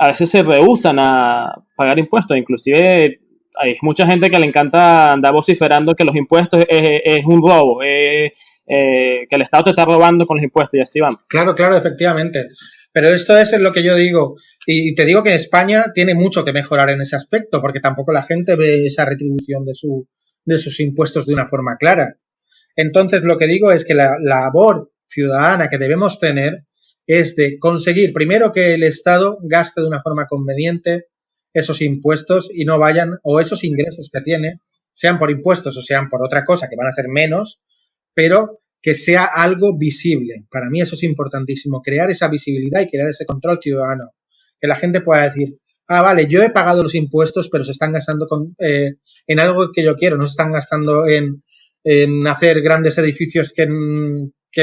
veces se rehúsan a pagar impuestos. Inclusive hay mucha gente que le encanta andar vociferando que los impuestos es un robo, que el Estado te está robando con los impuestos y así van.
Claro, efectivamente. Pero esto es lo que yo digo. Y te digo que España tiene mucho que mejorar en ese aspecto, porque tampoco la gente ve esa retribución de sus impuestos de una forma clara. Entonces, lo que digo es que la labor ciudadana que debemos tener es de conseguir, primero, que el Estado gaste de una forma conveniente esos impuestos y no vayan, o esos ingresos que tiene, sean por impuestos o sean por otra cosa, que van a ser menos, pero que sea algo visible. Para mí eso es importantísimo, crear esa visibilidad y crear ese control ciudadano. Que la gente pueda decir, vale, yo he pagado los impuestos, pero se están gastando en algo que yo quiero, no se están gastando en hacer grandes edificios que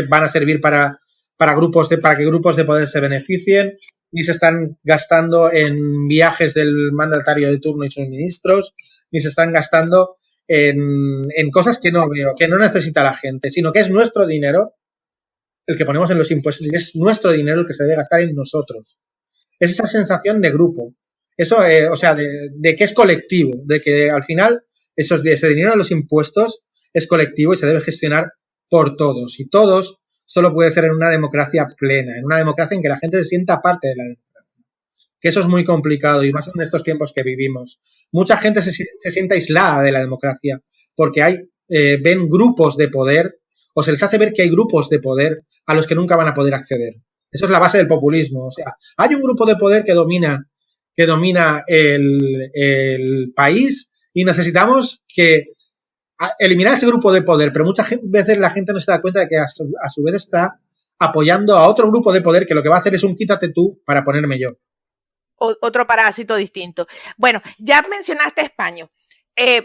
van a servir para que grupos de poder se beneficien, ni se están gastando en viajes del mandatario de turno y sus ministros, ni se están gastando en cosas que no veo, que no necesita la gente, sino que es nuestro dinero el que ponemos en los impuestos y es nuestro dinero el que se debe gastar en nosotros. Es esa sensación de grupo, eso, o sea, de que es colectivo, de que al final ese dinero de los impuestos es colectivo y se debe gestionar por todos. Y todos solo puede ser en una democracia plena, en una democracia en que la gente se sienta parte de la democracia. Que eso es muy complicado y más en estos tiempos que vivimos. Mucha gente se siente aislada de la democracia porque ven grupos de poder o se les hace ver que hay grupos de poder a los que nunca van a poder acceder. Eso es la base del populismo. O sea, hay un grupo de poder que domina el país y necesitamos eliminar ese grupo de poder, pero muchas veces la gente no se da cuenta de que a su vez está apoyando a otro grupo de poder que lo que va a hacer es un quítate tú para ponerme yo.
Otro parásito distinto. Bueno, ya mencionaste España.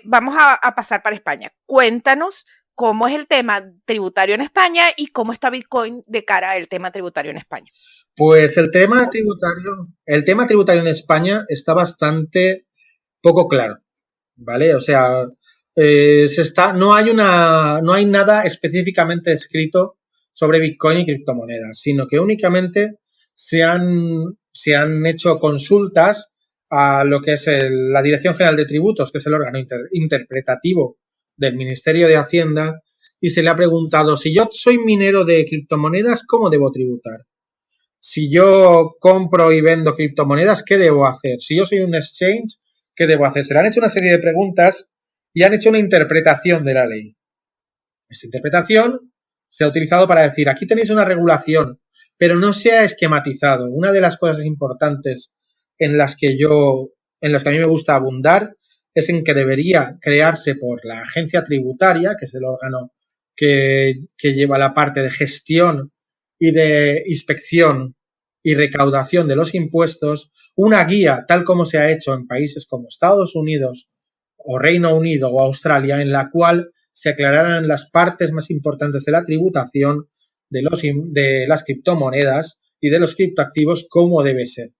Vamos a pasar para España. Cuéntanos cómo es el tema tributario en España y cómo está Bitcoin de cara al tema tributario en España.
Pues el tema tributario en España está bastante poco claro, ¿vale? O sea, no hay nada específicamente escrito sobre Bitcoin y criptomonedas, sino que únicamente se han hecho consultas a lo que es la Dirección General de Tributos, que es el órgano interpretativo del Ministerio de Hacienda, y se le ha preguntado, si yo soy minero de criptomonedas, ¿cómo debo tributar? Si yo compro y vendo criptomonedas, ¿qué debo hacer? Si yo soy un exchange, ¿qué debo hacer? Se le han hecho una serie de preguntas y han hecho una interpretación de la ley. Esa interpretación se ha utilizado para decir, aquí tenéis una regulación, pero no se ha esquematizado. Una de las cosas importantes en las que a mí me gusta abundar es en que debería crearse por la agencia tributaria, que es el órgano que lleva la parte de gestión y de inspección y recaudación de los impuestos, una guía, tal como se ha hecho en países como Estados Unidos o Reino Unido o Australia, en la cual se aclararan las partes más importantes de la tributación de las criptomonedas y de los criptoactivos, cómo debe ser.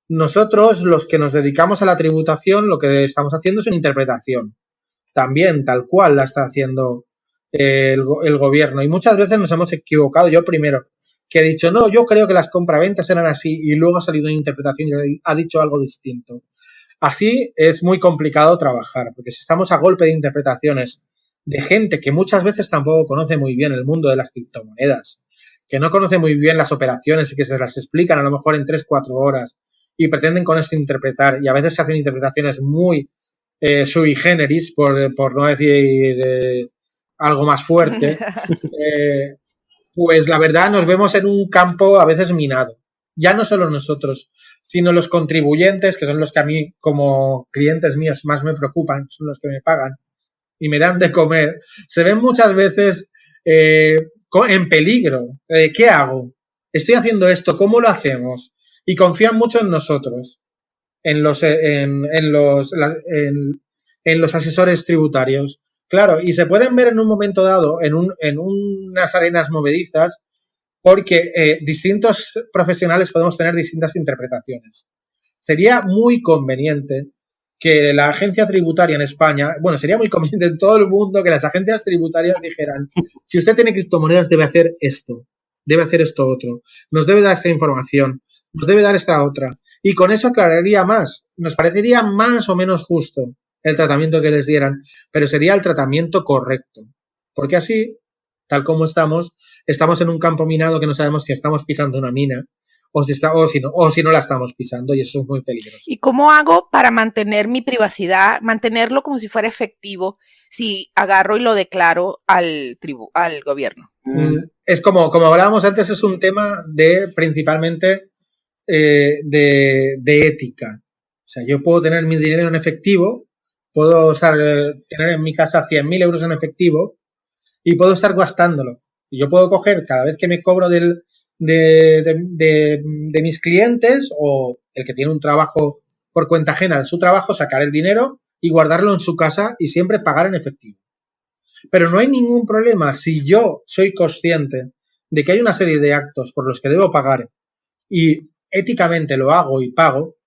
Nosotros, los que nos dedicamos a la tributación, lo que estamos haciendo es una interpretación, también tal cual la está haciendo el gobierno, y muchas veces nos hemos equivocado. Yo primero, que he dicho, no, yo creo que las compraventas eran así, y luego ha salido una interpretación y ha dicho algo distinto. Así es muy complicado trabajar, porque si estamos a golpe de interpretaciones de gente que muchas veces tampoco conoce muy bien el mundo de las criptomonedas, que no conoce muy bien las operaciones y que se las explican a lo mejor en 3-4 horas y pretenden con esto interpretar, y a veces se hacen interpretaciones muy sui generis, por no decir algo más fuerte, pues la verdad nos vemos en un campo a veces minado. Ya no solo nosotros, sino los contribuyentes, que son los que a mí como clientes míos más me preocupan, son los que me pagan y me dan de comer, se ven muchas veces en peligro. ¿Qué hago? Estoy haciendo esto, ¿cómo lo hacemos? Y confían mucho en nosotros, en los asesores tributarios. Claro, y se pueden ver en un momento dado en unas arenas movedizas porque distintos profesionales podemos tener distintas interpretaciones. Sería muy conveniente que la agencia tributaria en España, bueno, sería muy conveniente en todo el mundo que las agencias tributarias dijeran, si usted tiene criptomonedas debe hacer esto otro, nos debe dar esta información, nos debe dar esta otra, y con eso aclararía más, nos parecería más o menos justo el tratamiento que les dieran, pero sería el tratamiento correcto, porque así, tal como estamos en un campo minado que no sabemos si estamos pisando una mina o si no la estamos pisando, y eso es muy peligroso.
¿Y cómo hago para mantener mi privacidad, mantenerlo como si fuera efectivo, si agarro y lo declaro al gobierno?
Es como hablábamos antes, es un tema principalmente de ética. O sea, yo puedo tener mi dinero en efectivo, puedo tener en mi casa 100.000 euros en efectivo y puedo estar gastándolo. Y yo puedo coger cada vez que me cobro de mis clientes, o el que tiene un trabajo por cuenta ajena de su trabajo, sacar el dinero y guardarlo en su casa y siempre pagar en efectivo. Pero no hay ningún problema si yo soy consciente de que hay una serie de actos por los que debo pagar y éticamente lo hago y pago,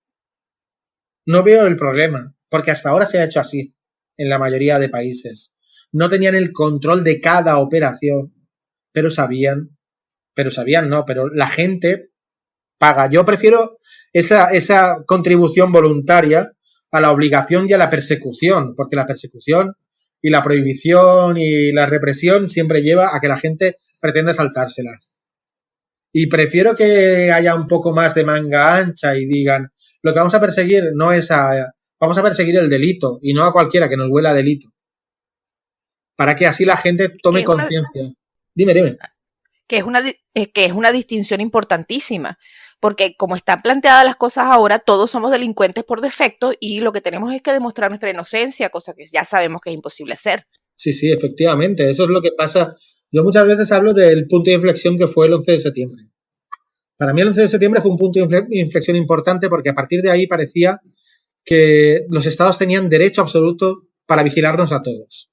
no veo el problema, porque hasta ahora se ha hecho así en la mayoría de países. No tenían el control de cada operación, pero la gente paga. Yo prefiero esa contribución voluntaria a la obligación y a la persecución, porque la persecución Y la prohibición y la represión siempre lleva a que la gente pretenda saltárselas. Y prefiero que haya un poco más de manga ancha y digan, lo que vamos a perseguir no es vamos a perseguir el delito y no a cualquiera que nos huela a delito. Para que así la gente tome conciencia. Dime.
Que es una distinción importantísima, porque como están planteadas las cosas ahora, todos somos delincuentes por defecto y lo que tenemos es que demostrar nuestra inocencia, cosa que ya sabemos que es imposible hacer.
Sí, efectivamente, eso es lo que pasa. Yo muchas veces hablo del punto de inflexión que fue el 11 de septiembre. Para mí el 11 de septiembre fue un punto de inflexión importante porque a partir de ahí parecía que los estados tenían derecho absoluto para vigilarnos a todos.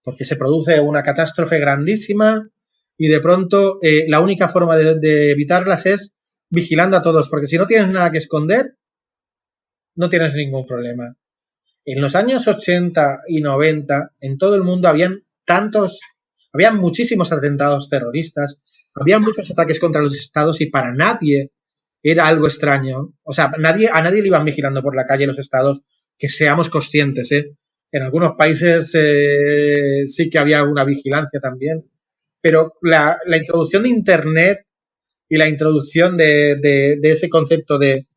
Porque se produce una catástrofe grandísima y de pronto la única forma de evitarlas es vigilando a todos, porque si no tienes nada que esconder, no tienes ningún problema. En los años 80 y 90, en todo el mundo habían muchísimos atentados terroristas, había muchos ataques contra los estados y para nadie era algo extraño. O sea, a nadie le iban vigilando por la calle los estados, que seamos conscientes, ¿eh? En algunos países sí que había una vigilancia también, pero la introducción de Internet y la introducción de ese concepto de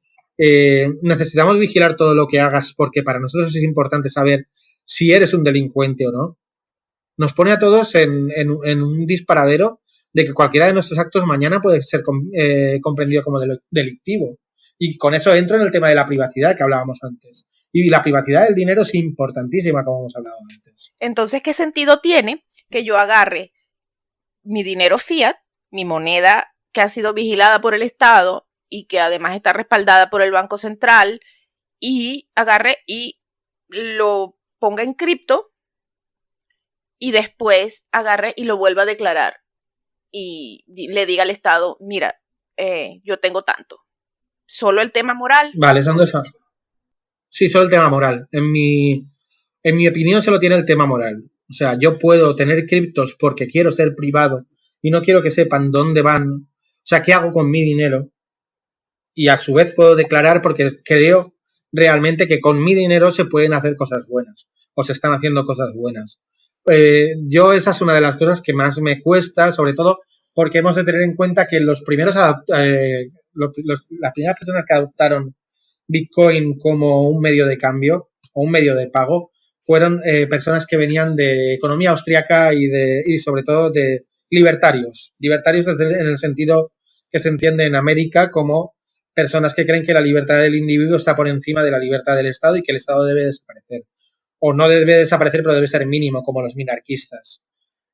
necesitamos vigilar todo lo que hagas porque para nosotros es importante saber si eres un delincuente o no, nos pone a todos en un disparadero de que cualquiera de nuestros actos mañana puede ser comprendido como delictivo. Y con eso entro en el tema de la privacidad que hablábamos antes. Y la privacidad del dinero es importantísima, como hemos hablado antes.
Entonces, ¿qué sentido tiene que yo agarre mi dinero fiat, mi moneda que ha sido vigilada por el Estado y que además está respaldada por el Banco Central, y agarre y lo ponga en cripto y después agarre y lo vuelva a declarar y le diga al Estado, mira, yo tengo tanto? ¿Solo el tema moral?
Vale, son dos. Sí, solo el tema moral. En mi opinión solo tiene el tema moral. O sea, yo puedo tener criptos porque quiero ser privado y no quiero que sepan dónde van, o sea, qué hago con mi dinero. Y a su vez puedo declarar porque creo realmente que con mi dinero se pueden hacer cosas buenas o se están haciendo cosas buenas. Yo esa es una de las cosas que más me cuesta, sobre todo porque hemos de tener en cuenta que las primeras personas que adoptaron Bitcoin como un medio de cambio o un medio de pago fueron personas que venían de economía austríaca y sobre todo de libertarios en el sentido que se entiende en América como personas que creen que la libertad del individuo está por encima de la libertad del Estado y que el Estado debe desaparecer. O no debe desaparecer, pero debe ser mínimo, como los minarquistas.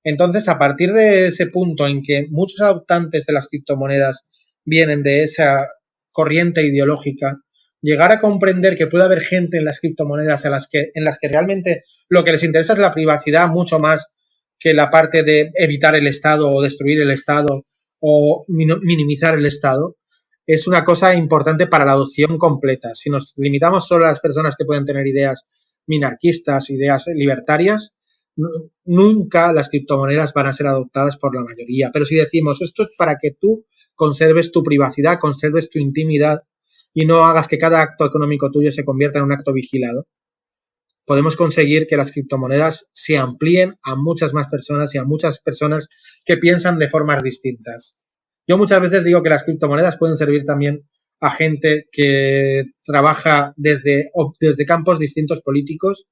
Entonces, a partir de ese punto en que muchos adoptantes de las criptomonedas vienen de esa corriente ideológica, llegar a comprender que puede haber gente en las criptomonedas en las que realmente lo que les interesa es la privacidad mucho más que la parte de evitar el Estado o destruir el Estado o minimizar el Estado, es una cosa importante para la adopción completa. Si nos limitamos solo a las personas que pueden tener ideas minarquistas, ideas libertarias, nunca las criptomonedas van a ser adoptadas por la mayoría. Pero si decimos, esto es para que tú conserves tu privacidad, conserves tu intimidad y no hagas que cada acto económico tuyo se convierta en un acto vigilado, podemos conseguir que las criptomonedas se amplíen a muchas más personas y a muchas personas que piensan de formas distintas. Yo muchas veces digo que las criptomonedas pueden servir también a gente que trabaja desde campos distintos políticos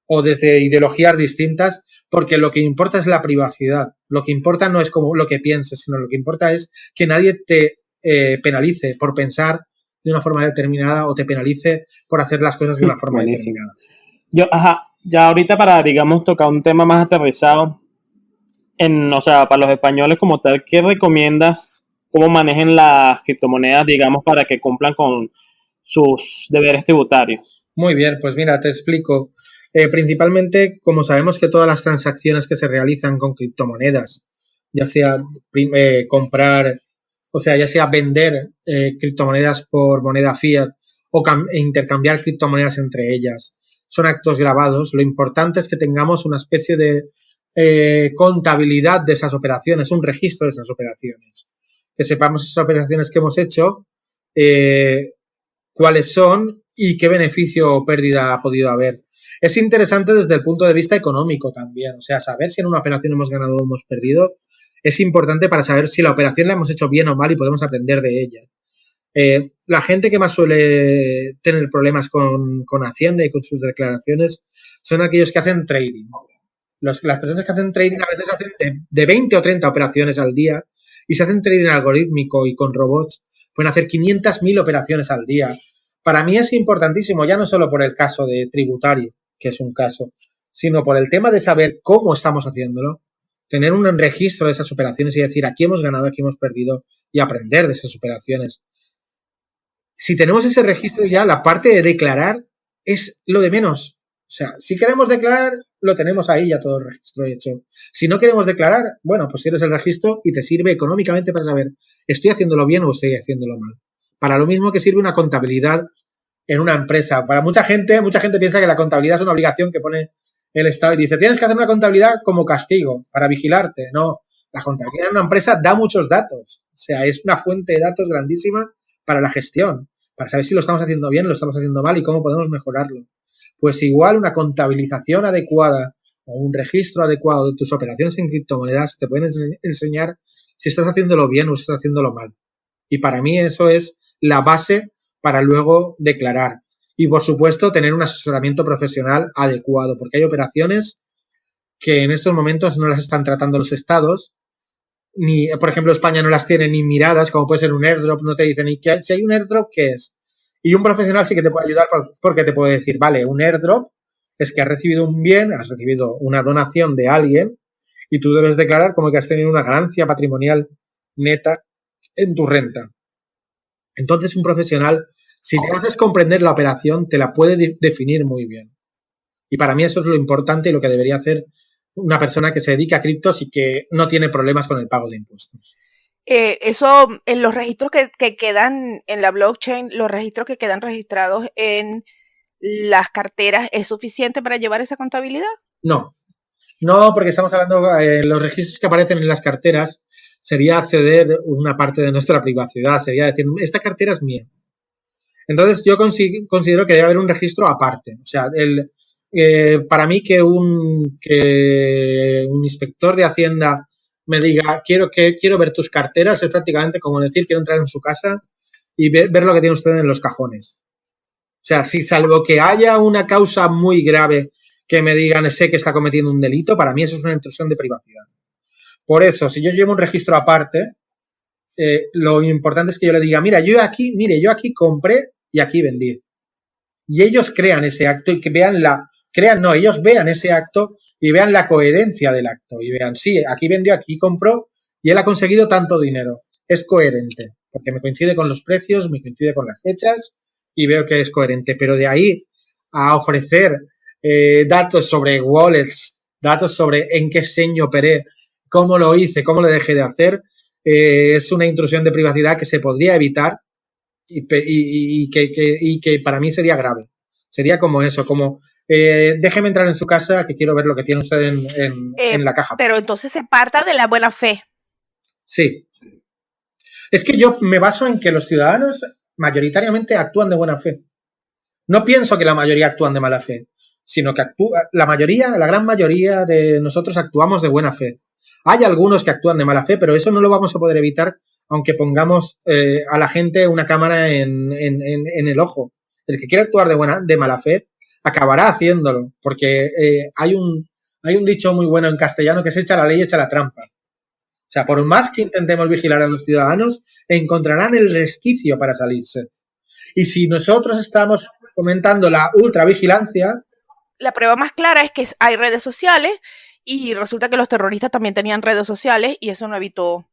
o desde ideologías distintas, porque lo que importa es la privacidad. Lo que importa no es como lo que pienses, sino lo que importa es que nadie te penalice por pensar de una forma determinada o te penalice por hacer las cosas de una forma determinada.
Ya ahorita para, digamos, tocar un tema más aterrizado, o sea, para los españoles como tal, ¿qué recomiendas cómo manejen las criptomonedas, digamos, para que cumplan con sus deberes tributarios?
Muy bien, pues mira, te explico. Principalmente, como sabemos que todas las transacciones que se realizan con criptomonedas, ya sea comprar, o sea, ya sea vender criptomonedas por moneda fiat o intercambiar criptomonedas entre ellas, son actos grabados. Lo importante es que tengamos una especie de contabilidad de esas operaciones, un registro de esas operaciones. Que sepamos esas operaciones que hemos hecho, cuáles son y qué beneficio o pérdida ha podido haber. Es interesante desde el punto de vista económico también. O sea, saber si en una operación hemos ganado o hemos perdido es importante para saber si la operación la hemos hecho bien o mal y podemos aprender de ella. La gente que más suele tener problemas con Hacienda y con sus declaraciones son aquellos que hacen trading. Las personas que hacen trading a veces hacen de 20 o 30 operaciones al día, y si hacen trading algorítmico y con robots, pueden hacer 500.000 operaciones al día. Para mí es importantísimo, ya no solo por el caso de tributario, que es un caso, sino por el tema de saber cómo estamos haciéndolo, tener un registro de esas operaciones y decir aquí hemos ganado, aquí hemos perdido, y aprender de esas operaciones. Si tenemos ese registro ya, la parte de declarar es lo de menos. O sea, si queremos declarar, lo tenemos ahí ya todo el registro hecho. Si no queremos declarar, bueno, pues tienes el registro y te sirve económicamente para saber, ¿estoy haciéndolo bien o estoy haciéndolo mal? Para lo mismo que sirve una contabilidad en una empresa. Para mucha gente piensa que la contabilidad es una obligación que pone el Estado y dice, tienes que hacer una contabilidad como castigo, para vigilarte. No, la contabilidad en una empresa da muchos datos. O sea, es una fuente de datos grandísima para la gestión, para saber si lo estamos haciendo bien, lo estamos haciendo mal y cómo podemos mejorarlo. Pues igual una contabilización adecuada o un registro adecuado de tus operaciones en criptomonedas te pueden enseñar si estás haciéndolo bien o si estás haciéndolo mal. Y para mí eso es la base para luego declarar. Y por supuesto tener un asesoramiento profesional adecuado, porque hay operaciones que en estos momentos no las están tratando los estados, ni, por ejemplo, España no las tiene ni miradas, como puede ser un airdrop, no te dicen ni si hay un airdrop, ¿qué es? Y un profesional sí que te puede ayudar porque te puede decir, vale, un airdrop es que has recibido un bien, has recibido una donación de alguien y tú debes declarar como que has tenido una ganancia patrimonial neta en tu renta. Entonces un profesional, si le haces comprender la operación, te la puede definir muy bien. Y para mí eso es lo importante y lo que debería hacer una persona que se dedica a criptos y que no tiene problemas con el pago de impuestos.
Eso, en los registros que quedan en la blockchain, los registros que quedan registrados en las carteras, ¿es suficiente para llevar esa contabilidad?
No, porque estamos hablando, los registros que aparecen en las carteras sería acceder una parte de nuestra privacidad, sería decir, esta cartera es mía. Entonces yo considero que debe haber un registro aparte. O sea, para mí que un inspector de Hacienda me diga, quiero ver tus carteras, es prácticamente como decir, quiero entrar en su casa y ver lo que tiene usted en los cajones. O sea, si salvo que haya una causa muy grave que me digan, sé que está cometiendo un delito, para mí eso es una intrusión de privacidad. Por eso, si yo llevo un registro aparte, lo importante es que yo le diga, yo aquí compré y aquí vendí. Y ellos crean ese acto y que ellos vean ese acto y vean la coherencia del acto y vean, sí, aquí vendió, aquí compró y él ha conseguido tanto dinero. Es coherente, porque me coincide con los precios, me coincide con las fechas y veo que es coherente. Pero de ahí a ofrecer datos sobre wallets, datos sobre en qué seño operé, cómo lo hice, cómo lo dejé de hacer, es una intrusión de privacidad que se podría evitar y que para mí sería grave. Sería como eso, como déjeme entrar en su casa que quiero ver lo que tiene usted en la caja.
Pero entonces se parta de la buena fe.
Sí. Es que yo me baso en que los ciudadanos mayoritariamente actúan de buena fe. No pienso que la mayoría actúan de mala fe, sino que la gran mayoría de nosotros actuamos de buena fe. Hay algunos que actúan de mala fe, pero eso no lo vamos a poder evitar aunque pongamos a la gente una cámara en el ojo. El que quiere actuar de mala fe acabará haciéndolo, porque hay un dicho muy bueno en castellano que es echa la ley, echa la trampa. O sea, por más que intentemos vigilar a los ciudadanos, encontrarán el resquicio para salirse. Y si nosotros estamos fomentando la ultravigilancia...
La prueba más clara es que hay redes sociales y resulta que los terroristas también tenían redes sociales y eso no evitó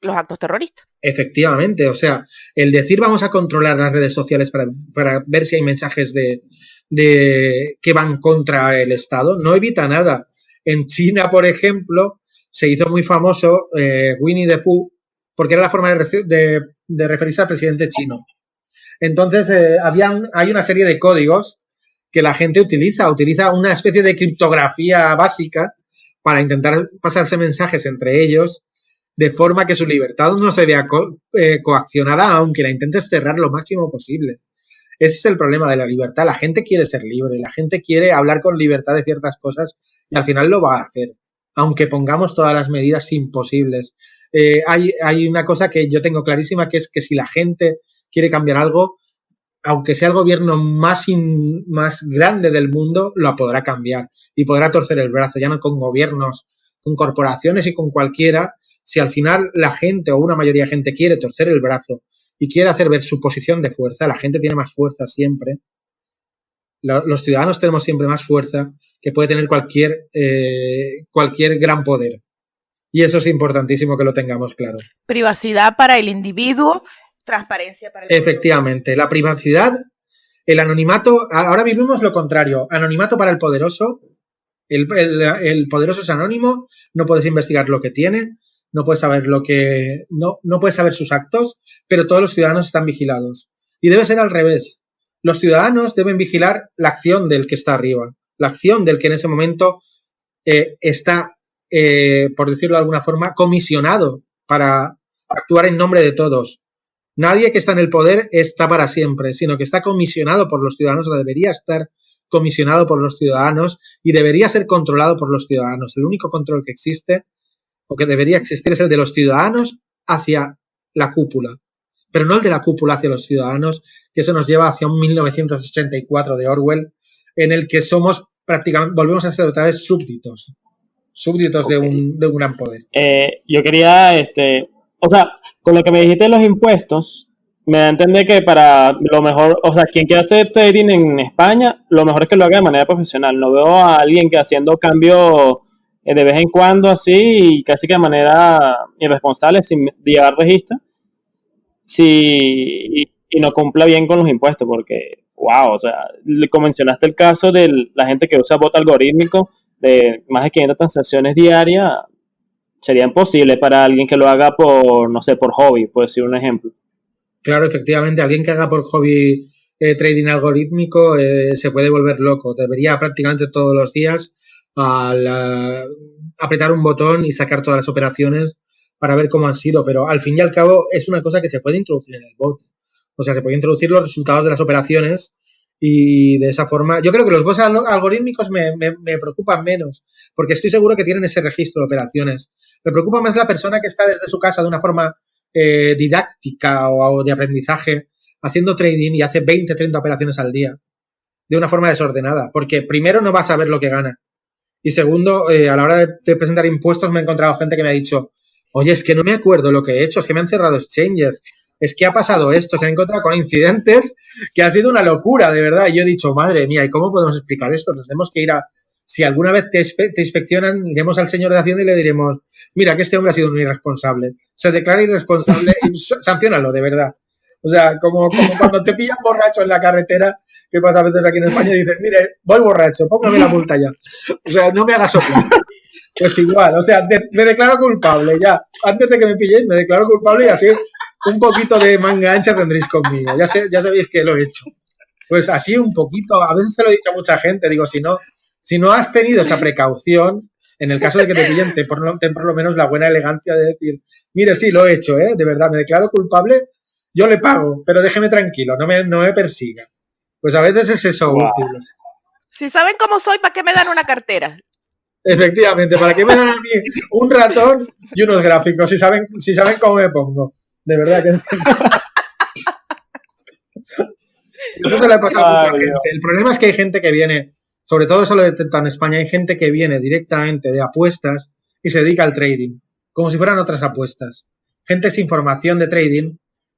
los actos terroristas.
Efectivamente, o sea, el decir vamos a controlar las redes sociales para ver si hay mensajes de que van contra el Estado, no evita nada. En China, por ejemplo, se hizo muy famoso Winnie the Pooh porque era la forma de referirse al presidente chino. Entonces, hay una serie de códigos que la gente utiliza una especie de criptografía básica para intentar pasarse mensajes entre ellos de forma que su libertad no se vea coaccionada, aunque la intentes cerrar lo máximo posible. Ese es el problema de la libertad. La gente quiere ser libre, la gente quiere hablar con libertad de ciertas cosas y al final lo va a hacer, aunque pongamos todas las medidas imposibles. Hay una cosa que yo tengo clarísima, que es que si la gente quiere cambiar algo, aunque sea el gobierno más grande del mundo, lo podrá cambiar y podrá torcer el brazo, ya no con gobiernos, con corporaciones y con cualquiera. Si al final la gente o una mayoría de gente quiere torcer el brazo y quiere hacer ver su posición de fuerza, la gente tiene más fuerza siempre. Los ciudadanos tenemos siempre más fuerza que puede tener cualquier gran poder. Y eso es importantísimo que lo tengamos claro.
Privacidad para el individuo, transparencia para el individuo.
Efectivamente, la privacidad, el anonimato, ahora vivimos lo contrario, anonimato para el poderoso, el poderoso es anónimo, no puedes investigar lo que tiene, no puedes saber no puedes saber sus actos, pero todos los ciudadanos están vigilados. Y debe ser al revés. Los ciudadanos deben vigilar la acción del que está arriba, la acción del que en ese momento está, por decirlo de alguna forma, comisionado para actuar en nombre de todos. Nadie que está en el poder está para siempre, sino que está comisionado por los ciudadanos, o debería estar comisionado por los ciudadanos y debería ser controlado por los ciudadanos. El único control que existe o que debería existir es el de los ciudadanos hacia la cúpula, pero no el de la cúpula hacia los ciudadanos, que eso nos lleva hacia un 1984 de Orwell, en el que somos prácticamente, volvemos a ser otra vez súbditos okay, de un gran poder.
Yo quería, o sea, con lo que me dijiste de los impuestos, me da a entender que para lo mejor, o sea, quien quiera hacer trading en España, lo mejor es que lo haga de manera profesional. No veo a alguien que haciendo cambio de vez en cuando así y casi que de manera irresponsable sin llevar registro y no cumpla bien con los impuestos porque, wow, o sea, como mencionaste el caso de la gente que usa bot algorítmico de más de 500 transacciones diarias, sería imposible para alguien que lo haga por, no sé, por hobby, por decir un ejemplo.
Claro, efectivamente, alguien que haga por hobby trading algorítmico se puede volver loco. Debería prácticamente todos los días apretar un botón y sacar todas las operaciones para ver cómo han sido, pero al fin y al cabo es una cosa que se puede introducir en el bot. O sea, se puede introducir los resultados de las operaciones y de esa forma... Yo creo que los bots algorítmicos me preocupan menos, porque estoy seguro que tienen ese registro de operaciones. Me preocupa más la persona que está desde su casa de una forma didáctica o de aprendizaje, haciendo trading y hace 20, 30 operaciones al día, de una forma desordenada, porque primero no va a saber lo que gana. Y segundo, a la hora de presentar impuestos me he encontrado gente que me ha dicho, oye, es que no me acuerdo lo que he hecho, es que me han cerrado exchanges, es que ha pasado esto, se han encontrado con incidentes que ha sido una locura, de verdad. Y yo he dicho, madre mía, ¿y cómo podemos explicar esto? Nos tenemos que ir si alguna vez te inspeccionan, iremos al señor de Hacienda y le diremos, mira, que este hombre ha sido un irresponsable. Se declara irresponsable y sanciónalo, de verdad. O sea, como cuando te pillan borracho en la carretera, que pasa a veces aquí en España, y dices, mire, voy borracho, póngame la multa ya. O sea, no me hagas soplar. Pues igual, o sea, me declaro culpable ya. Antes de que me pilléis, me declaro culpable y así un poquito de manga ancha tendréis conmigo. Ya sabéis que lo he hecho. Pues así un poquito, a veces se lo he dicho a mucha gente, digo, si no has tenido esa precaución, en el caso de que te pillen, ten por lo menos la buena elegancia de decir, mire, sí, lo he hecho, de verdad, me declaro culpable, yo le pago, pero déjeme tranquilo, no me persiga. Pues a veces es eso útil.
Si saben cómo soy, ¿para qué me dan una cartera?
Efectivamente, ¿para qué me dan a mí un ratón y unos gráficos? Si saben cómo me pongo. De verdad que... Eso se le ha pasado a mucha gente. El problema es que hay gente que viene, sobre todo eso lo detectan en España, hay gente que viene directamente de apuestas y se dedica al trading, como si fueran otras apuestas. Gente sin formación de trading,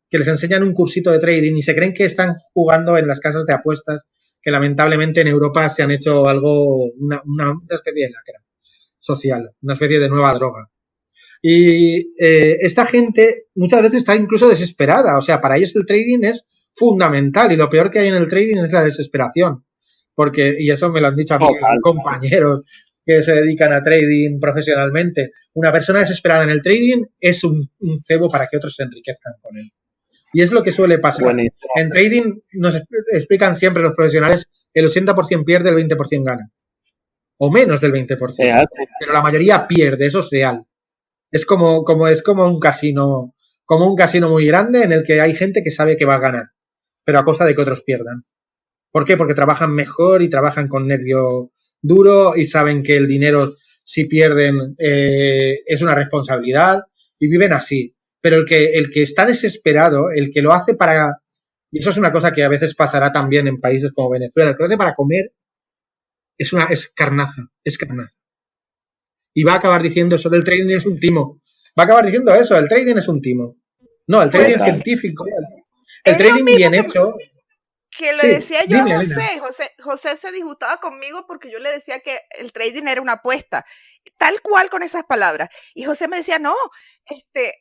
que les enseñan un cursito de trading y se creen que están jugando en las casas de apuestas, que lamentablemente en Europa se han hecho algo, una especie de lacra social, una especie de nueva droga. Y esta gente muchas veces está incluso desesperada, o sea, para ellos el trading es fundamental y lo peor que hay en el trading es la desesperación, y eso me lo han dicho a mí compañeros que se dedican a trading profesionalmente. Una persona desesperada en el trading es un cebo para que otros se enriquezcan con él. Y es lo que suele pasar. Buenísimo. En trading nos explican siempre los profesionales, el 80% pierde, el 20% gana. O menos del 20%. Pero la mayoría pierde, eso es real. Es como un casino muy grande en el que hay gente que sabe que va a ganar. pero a costa de que otros pierdan. ¿Por qué? Porque trabajan mejor y trabajan con nervio duro y saben que el dinero, si pierden, es una responsabilidad y viven así. Pero el que está desesperado, el que lo hace para... Y eso es una cosa que a veces pasará también en países como Venezuela. El que lo hace para comer es carnaza. Y va a acabar diciendo eso del trading es un timo. Va a acabar diciendo eso, el trading es un timo. No, el trading científico. El trading bien hecho...
Que le decía yo a José se disgustaba conmigo porque yo le decía que el trading era una apuesta, tal cual con esas palabras. Y José me decía, no, hay gente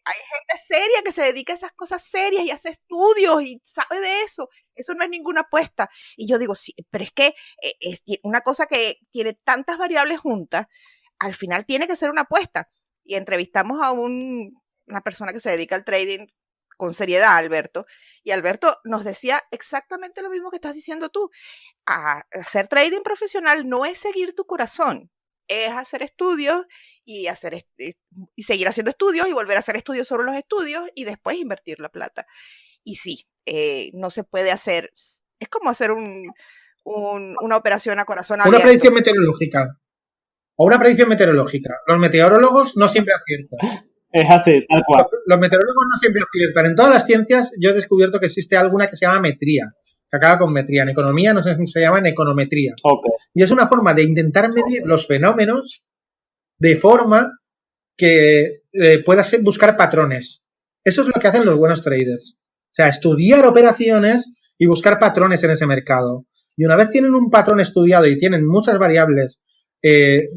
seria que se dedica a esas cosas serias y hace estudios y sabe de eso no es ninguna apuesta. Y yo digo, sí, pero es que es una cosa que tiene tantas variables juntas, al final tiene que ser una apuesta. Y entrevistamos a una persona que se dedica al trading con seriedad, Alberto, y Alberto nos decía exactamente lo mismo que estás diciendo tú. Hacer trading profesional no es seguir tu corazón, es hacer estudios y seguir haciendo estudios y volver a hacer estudios sobre los estudios y después invertir la plata. Y sí, no se puede hacer, es como hacer una operación a corazón abierto.
Una predicción meteorológica. Los meteorólogos no siempre aciertan.
Es así, tal cual.
Los meteorólogos no siempre aciertan. En todas las ciencias yo he descubierto que existe alguna que se llama metría, que acaba con metría. En economía no se llama econometría.
Okay.
Y es una forma de intentar medir los fenómenos de forma que puedas buscar patrones. Eso es lo que hacen los buenos traders. O sea, estudiar operaciones y buscar patrones en ese mercado. Y una vez tienen un patrón estudiado y tienen muchas variables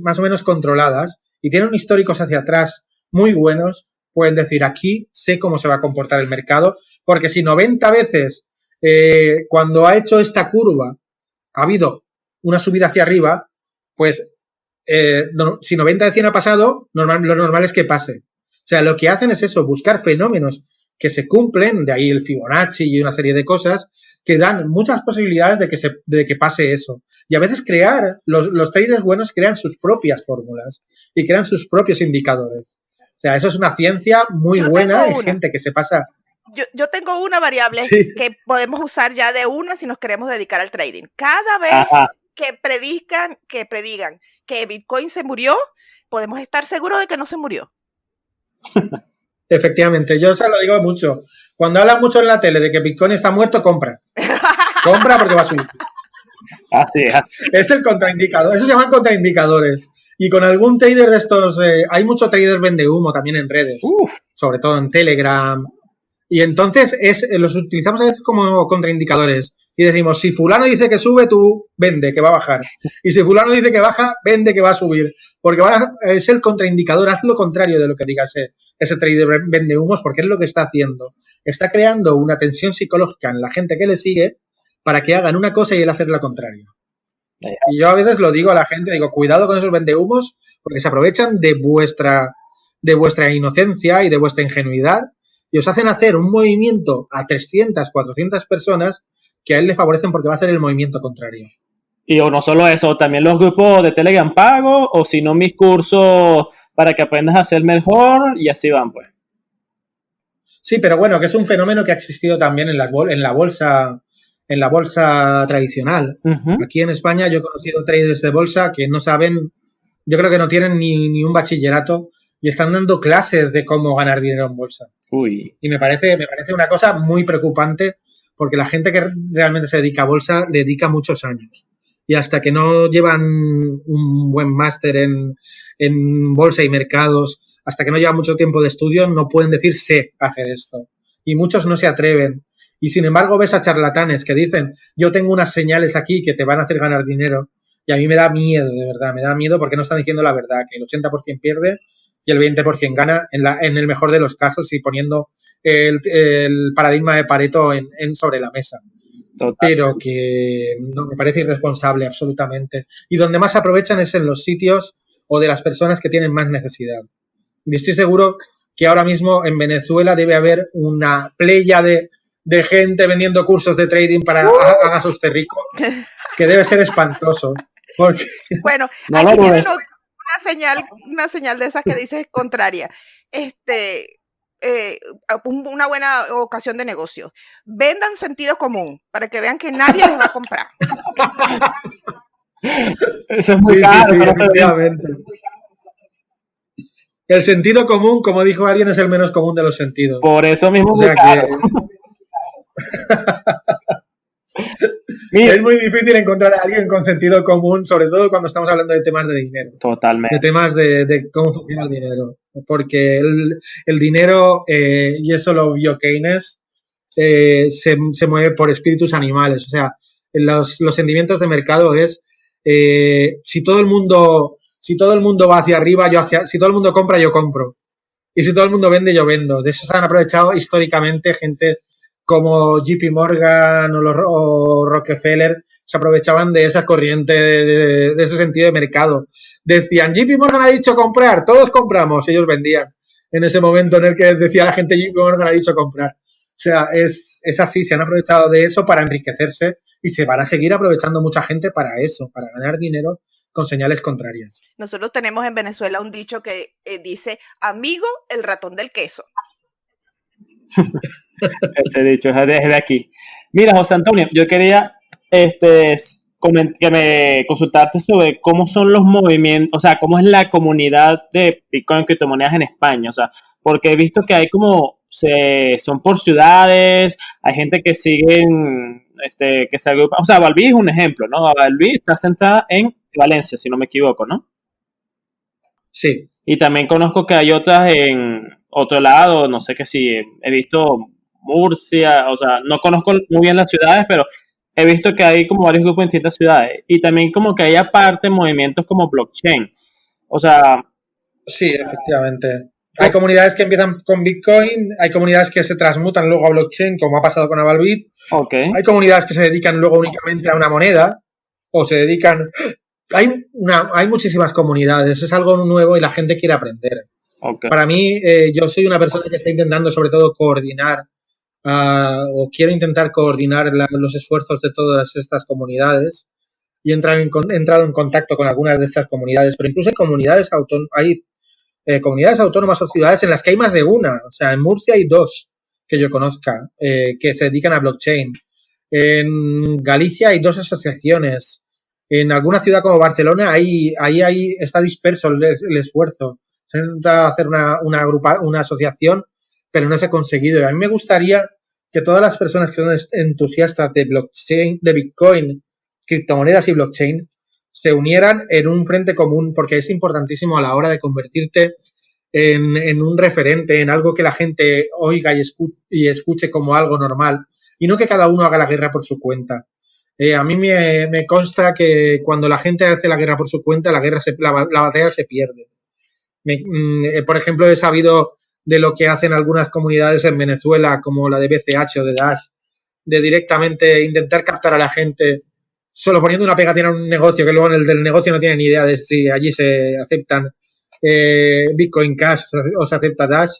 más o menos controladas y tienen históricos hacia atrás muy buenos, pueden decir, aquí sé cómo se va a comportar el mercado, porque si 90 veces cuando ha hecho esta curva ha habido una subida hacia arriba, pues si 90 de 100 ha pasado, lo normal es que pase. O sea, lo que hacen es eso, buscar fenómenos que se cumplen, de ahí el Fibonacci y una serie de cosas, que dan muchas posibilidades de que pase eso. Y a veces los traders buenos crean sus propias fórmulas y crean sus propios indicadores. O sea, eso es una ciencia muy buena. Hay gente que se pasa...
Yo tengo una variable que podemos usar ya de una si nos queremos dedicar al trading. Cada vez que predigan que Bitcoin se murió, podemos estar seguros de que no se murió.
Efectivamente, yo se lo digo mucho. Cuando hablan mucho en la tele de que Bitcoin está muerto, compra. Compra porque va a subir.
Así es.
Es el contraindicador. Eso se llaman contraindicadores. Y con algún trader de estos, hay mucho trader vende humo también en redes, sobre todo en Telegram. Y entonces los utilizamos a veces como contraindicadores. Y decimos, si fulano dice que sube, tú vende, que va a bajar. Y si fulano dice que baja, vende, que va a subir. Porque es el contraindicador, haz lo contrario de lo que diga ese trader vende humos, porque es lo que está haciendo. Está creando una tensión psicológica en la gente que le sigue para que hagan una cosa y él hacer la contraria. Y yo a veces lo digo a la gente, digo, cuidado con esos vendehumos, porque se aprovechan de vuestra inocencia y de vuestra ingenuidad y os hacen hacer un movimiento a 300, 400 personas que a él le favorecen porque va a hacer el movimiento contrario.
Y o no solo eso, también los grupos de Telegram pago, o si no mis cursos para que aprendas a ser mejor, y así van, pues.
Sí, pero bueno, que es un fenómeno que ha existido también en la bolsa tradicional. Aquí en España yo he conocido traders de bolsa que no saben, yo creo que no tienen ni un bachillerato y están dando clases de cómo ganar dinero en bolsa.
Uy.
Y me parece una cosa muy preocupante porque la gente que realmente se dedica a bolsa le dedica muchos años. Y hasta que no llevan un buen máster en bolsa y mercados, hasta que no llevan mucho tiempo de estudio, no pueden decir sé hacer esto. Y muchos no se atreven. Y sin embargo ves a charlatanes que dicen yo tengo unas señales aquí que te van a hacer ganar dinero. Y a mí me da miedo, de verdad, me da miedo porque no están diciendo la verdad, que el 80% pierde y el 20% gana en el mejor de los casos y poniendo el paradigma de Pareto sobre la mesa. Total. Pero que no me parece irresponsable absolutamente. Y donde más aprovechan es en los sitios o de las personas que tienen más necesidad. Y estoy seguro que ahora mismo en Venezuela debe haber una playa de gente vendiendo cursos de trading para hágase usted rico, que debe ser espantoso. Porque...
Bueno, aquí tienen una señal de esas que dices contraria. una buena ocasión de negocio. Vendan sentido común para que vean que nadie les va a comprar.
Eso es muy
Sí,
caro, pero
efectivamente. El sentido común, como dijo alguien, es el menos común de los sentidos.
por eso mismo
O
es muy
sea
caro. Mira,
es muy difícil encontrar a alguien con sentido común, sobre todo cuando estamos hablando de temas de dinero, de
totalmente.
temas de cómo funciona el dinero. Porque el dinero, y eso lo vio Keynes, se mueve por espíritus animales. O sea, los sentimientos de mercado es si todo el mundo va hacia arriba, si todo el mundo compra, yo compro. Y si todo el mundo vende, yo vendo. De eso se han aprovechado históricamente gente como JP Morgan o Rockefeller, se aprovechaban de esa corriente, de ese sentido de mercado. Decían, JP Morgan ha dicho comprar, todos compramos, ellos vendían. En ese momento en el que decía la gente, JP Morgan ha dicho comprar. O sea, es así, se han aprovechado de eso para enriquecerse y se van a seguir aprovechando mucha gente para eso, para ganar dinero con señales contrarias.
Nosotros tenemos en Venezuela un dicho que dice, amigo, el ratón del queso.
Ese dicho es desde aquí. Mira, José Antonio, yo quería que me consultarte sobre cómo son los movimientos, o sea, cómo es la comunidad de Bitcoin, criptomonedas en España, o sea, porque he visto que hay son por ciudades, hay gente que siguen, que se agrupa, o sea, Balbí es un ejemplo, ¿no? Balbí está sentada en Valencia, si no me equivoco, ¿no?
Sí.
Y también conozco que hay otras en otro lado, no sé qué si he visto Murcia, o sea, no conozco muy bien las ciudades, pero he visto que hay como varios grupos en distintas ciudades. Y también como que hay aparte movimientos como blockchain. O sea...
Sí, efectivamente. Hay comunidades que empiezan con Bitcoin, hay comunidades que se transmutan luego a blockchain, como ha pasado con Avalbit.
Okay.
Hay comunidades que se dedican luego únicamente a una moneda, o se dedican... Hay muchísimas comunidades, es algo nuevo y la gente quiere aprender.
Okay.
Para mí, yo soy una persona que está intentando sobre todo coordinar, o quiero intentar coordinar los esfuerzos de todas estas comunidades y he entrado en contacto con algunas de estas comunidades, pero incluso hay comunidades autónomas o ciudades en las que hay más de una. O sea, en Murcia hay 2 que yo conozca que se dedican a blockchain. En Galicia hay 2 asociaciones. En alguna ciudad como Barcelona ahí está disperso el esfuerzo. Se intenta hacer una asociación, pero no se ha conseguido. Y a mí me gustaría que todas las personas que son entusiastas de blockchain, de Bitcoin, criptomonedas y blockchain, se unieran en un frente común, porque es importantísimo a la hora de convertirte en un referente, en algo que la gente oiga y escuche como algo normal, y no que cada uno haga la guerra por su cuenta. A mí me consta que cuando la gente hace la guerra por su cuenta, la batalla se pierde. Por ejemplo, he sabido de lo que hacen algunas comunidades en Venezuela, como la de BCH o de Dash, de directamente intentar captar a la gente solo poniendo una pegatina en un negocio, que luego en el del negocio no tienen ni idea de si allí se aceptan Bitcoin Cash o se acepta Dash.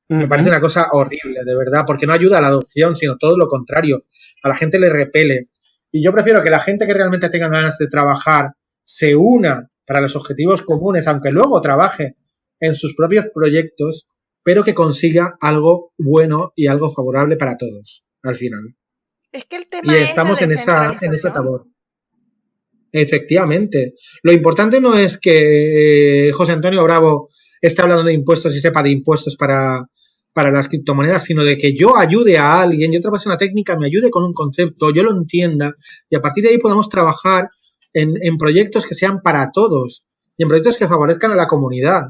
Me parece una cosa horrible, de verdad, porque no ayuda a la adopción, sino todo lo contrario. A la gente le repele. Y yo prefiero que la gente que realmente tenga ganas de trabajar se una para los objetivos comunes, aunque luego trabaje en sus propios proyectos, pero que consiga algo bueno y algo favorable para todos, al final.
Es que el tema
y estamos en esa labor. Efectivamente. Lo importante no es que José Antonio Bravo esté hablando de impuestos y sepa de impuestos para las criptomonedas, sino de que yo ayude a alguien y otra persona técnica me ayude con un concepto, yo lo entienda y a partir de ahí podamos trabajar en proyectos que sean para todos y en proyectos que favorezcan a la comunidad.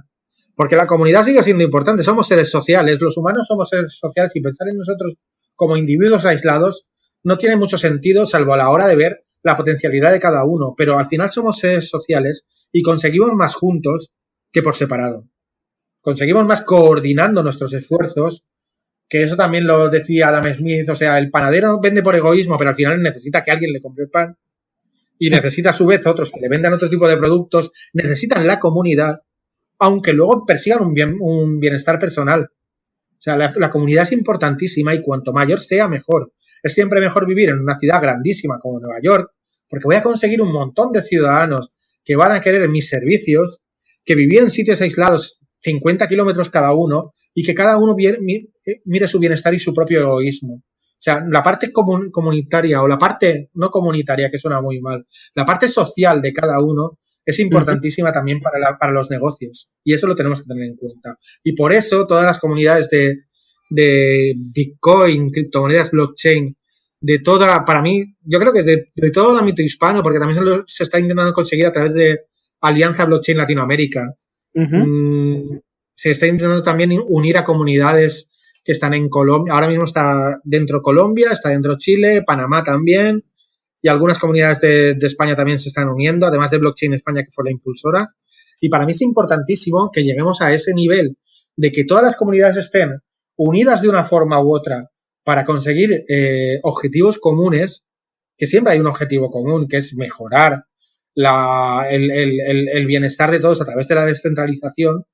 Porque la comunidad sigue siendo importante, somos seres sociales, los humanos somos seres sociales y pensar en nosotros como individuos aislados no tiene mucho sentido salvo a la hora de ver la potencialidad de cada uno, pero al final somos seres sociales y conseguimos más juntos que por separado. Conseguimos más coordinando nuestros esfuerzos, que eso también lo decía Adam Smith, o sea, el panadero vende por egoísmo, pero al final necesita que alguien le compre el pan y necesita a su vez otros que le vendan otro tipo de productos, necesitan la comunidad, aunque luego persigan un bienestar personal. O sea, la comunidad es importantísima y cuanto mayor sea, mejor. Es siempre mejor vivir en una ciudad grandísima como Nueva York, porque voy a conseguir un montón de ciudadanos que van a querer mis servicios, que vivir en sitios aislados 50 kilómetros cada uno, y que cada uno mire su bienestar y su propio egoísmo. O sea, la parte comunitaria o la parte no comunitaria, que suena muy mal, la parte social de cada uno es importantísima también para los negocios. Y eso lo tenemos que tener en cuenta. Y por eso todas las comunidades de Bitcoin, criptomonedas, blockchain, para mí, yo creo que de todo el ámbito hispano, porque también se está intentando conseguir a través de Alianza Blockchain Latinoamérica, se está intentando también unir a comunidades que están en Colombia. Ahora mismo está dentro Colombia, está dentro Chile, Panamá también, y algunas comunidades de España también se están uniendo, además de Blockchain España, que fue la impulsora. Y para mí es importantísimo que lleguemos a ese nivel de que todas las comunidades estén unidas de una forma u otra para conseguir objetivos comunes, que siempre hay un objetivo común, que es mejorar el bienestar de todos a través de la descentralización.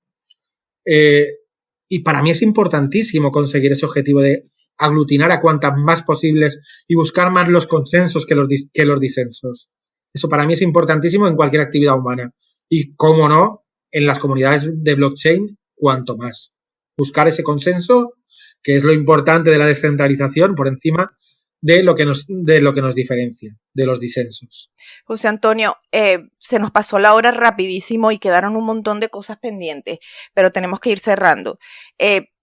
Y para mí es importantísimo conseguir ese objetivo de aglutinar a cuantas más posibles y buscar más los consensos que los disensos. Eso para mí es importantísimo en cualquier actividad humana. Y, cómo no, en las comunidades de blockchain, cuanto más. Buscar ese consenso, que es lo importante de la descentralización, por encima de lo que nos diferencia, de los disensos.
José Antonio, se nos pasó la hora rapidísimo y quedaron un montón de cosas pendientes, pero tenemos que ir cerrando.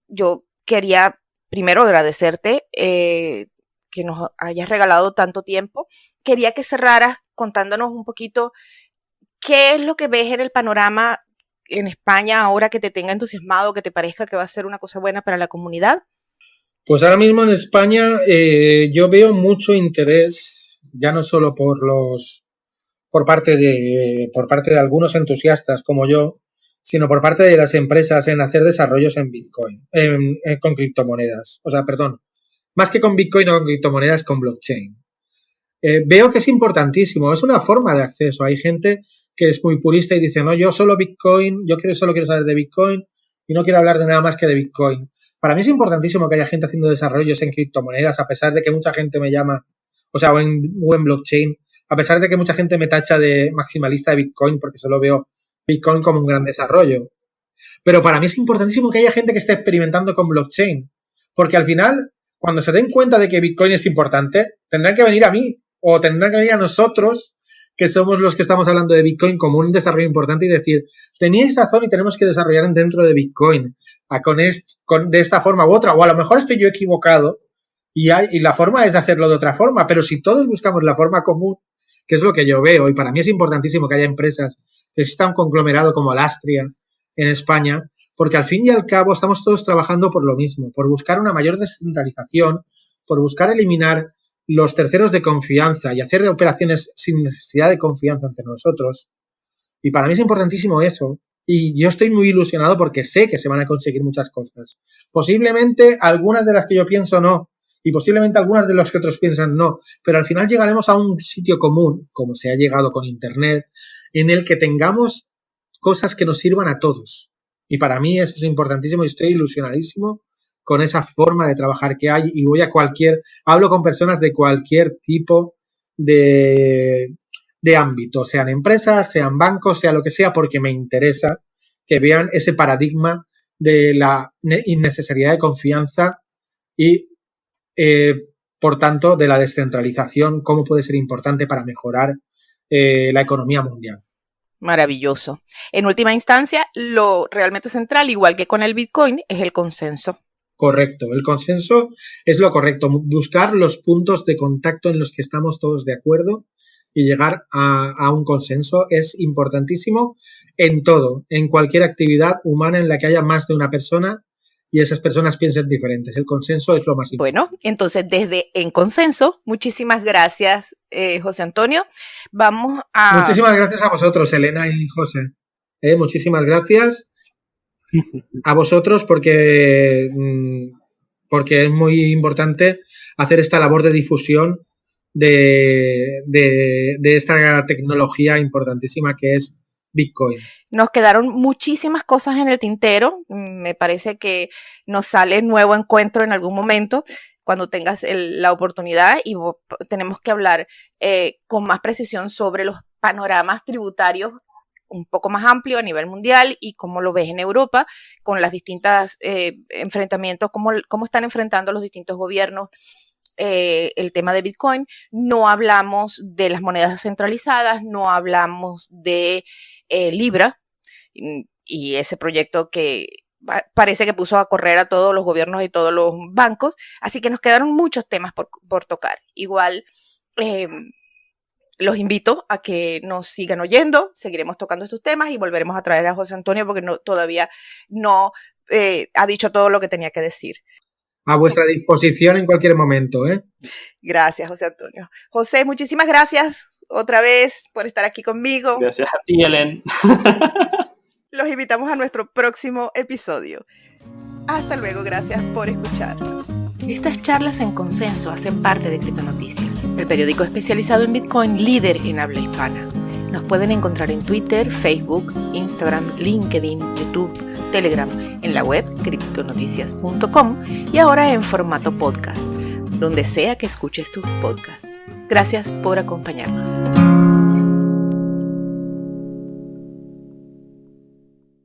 Yo quería primero agradecerte que nos hayas regalado tanto tiempo. Quería que cerraras contándonos un poquito qué es lo que ves en el panorama en España ahora, que te tenga entusiasmado, que te parezca que va a ser una cosa buena para la comunidad.
Pues ahora mismo en España yo veo mucho interés, ya no solo por parte de algunos entusiastas como yo, sino por parte de las empresas en hacer desarrollos en Bitcoin, con criptomonedas. O sea, perdón, más que con Bitcoin o con criptomonedas, con blockchain. Veo que es importantísimo, es una forma de acceso. Hay gente que es muy purista y dice, no, yo solo Bitcoin, solo quiero saber de Bitcoin y no quiero hablar de nada más que de Bitcoin. Para mí es importantísimo que haya gente haciendo desarrollos en criptomonedas, a pesar de que mucha gente me llama, o en blockchain, a pesar de que mucha gente me tacha de maximalista de Bitcoin, porque solo veo Bitcoin como un gran desarrollo. Pero para mí es importantísimo que haya gente que esté experimentando con blockchain, porque al final, cuando se den cuenta de que Bitcoin es importante, tendrán que venir a mí, o tendrán que venir a nosotros, que somos los que estamos hablando de Bitcoin como un desarrollo importante, y decir, teníais razón y tenemos que desarrollar dentro de Bitcoin de esta forma u otra, o a lo mejor estoy yo equivocado y la forma es hacerlo de otra forma, pero si todos buscamos la forma común, que es lo que yo veo, y para mí es importantísimo que haya empresas, que exista un conglomerado como Alastria en España, porque al fin y al cabo estamos todos trabajando por lo mismo, por buscar una mayor descentralización, por buscar eliminar los terceros de confianza y hacer operaciones sin necesidad de confianza entre nosotros. Y para mí es importantísimo eso. Y yo estoy muy ilusionado porque sé que se van a conseguir muchas cosas. Posiblemente algunas de las que yo pienso no. Y posiblemente algunas de las que otros piensan no. Pero al final llegaremos a un sitio común, como se ha llegado con Internet, en el que tengamos cosas que nos sirvan a todos. Y para mí eso es importantísimo y estoy ilusionadísimo con esa forma de trabajar que hay, y hablo con personas de cualquier tipo de ámbito, sean empresas, sean bancos, sea lo que sea, porque me interesa que vean ese paradigma de la innecesidad de confianza y, por tanto, de la descentralización, cómo puede ser importante para mejorar la economía mundial.
Maravilloso. En última instancia, lo realmente central, igual que con el Bitcoin, es el consenso.
Correcto, el consenso es lo correcto, buscar los puntos de contacto en los que estamos todos de acuerdo y llegar a un consenso es importantísimo en todo, en cualquier actividad humana en la que haya más de una persona y esas personas piensen diferentes. El consenso es lo más importante.
Bueno, entonces desde En Consenso, muchísimas gracias, José Antonio.
Muchísimas gracias a vosotros, Elena y José. Muchísimas gracias a vosotros porque es muy importante hacer esta labor de difusión de esta tecnología importantísima que es Bitcoin.
Nos quedaron muchísimas cosas en el tintero. Me parece que nos sale nuevo encuentro en algún momento cuando tengas la oportunidad, y tenemos que hablar con más precisión sobre los panoramas tributarios un poco más amplio a nivel mundial y cómo lo ves en Europa con las distintas enfrentamientos, cómo están enfrentando los distintos gobiernos el tema de Bitcoin. No hablamos de las monedas centralizadas, no hablamos de Libra y ese proyecto que parece que puso a correr a todos los gobiernos y todos los bancos, así que nos quedaron muchos temas por tocar. Igual los invito a que nos sigan oyendo, seguiremos tocando estos temas y volveremos a traer a José Antonio porque todavía no ha dicho todo lo que tenía que decir.
A vuestra disposición en cualquier momento, ¿eh?
Gracias, José Antonio. José, muchísimas gracias otra vez por estar aquí conmigo.
Gracias a ti, Helen.
Los invitamos a nuestro próximo episodio. Hasta luego, gracias por escuchar. Estas charlas en consenso hacen parte de Criptonoticias, el periódico especializado en Bitcoin líder en habla hispana. Nos pueden encontrar en Twitter, Facebook, Instagram, LinkedIn, YouTube, Telegram, en la web criptonoticias.com y ahora en formato podcast, donde sea que escuches tus podcasts. Gracias por acompañarnos.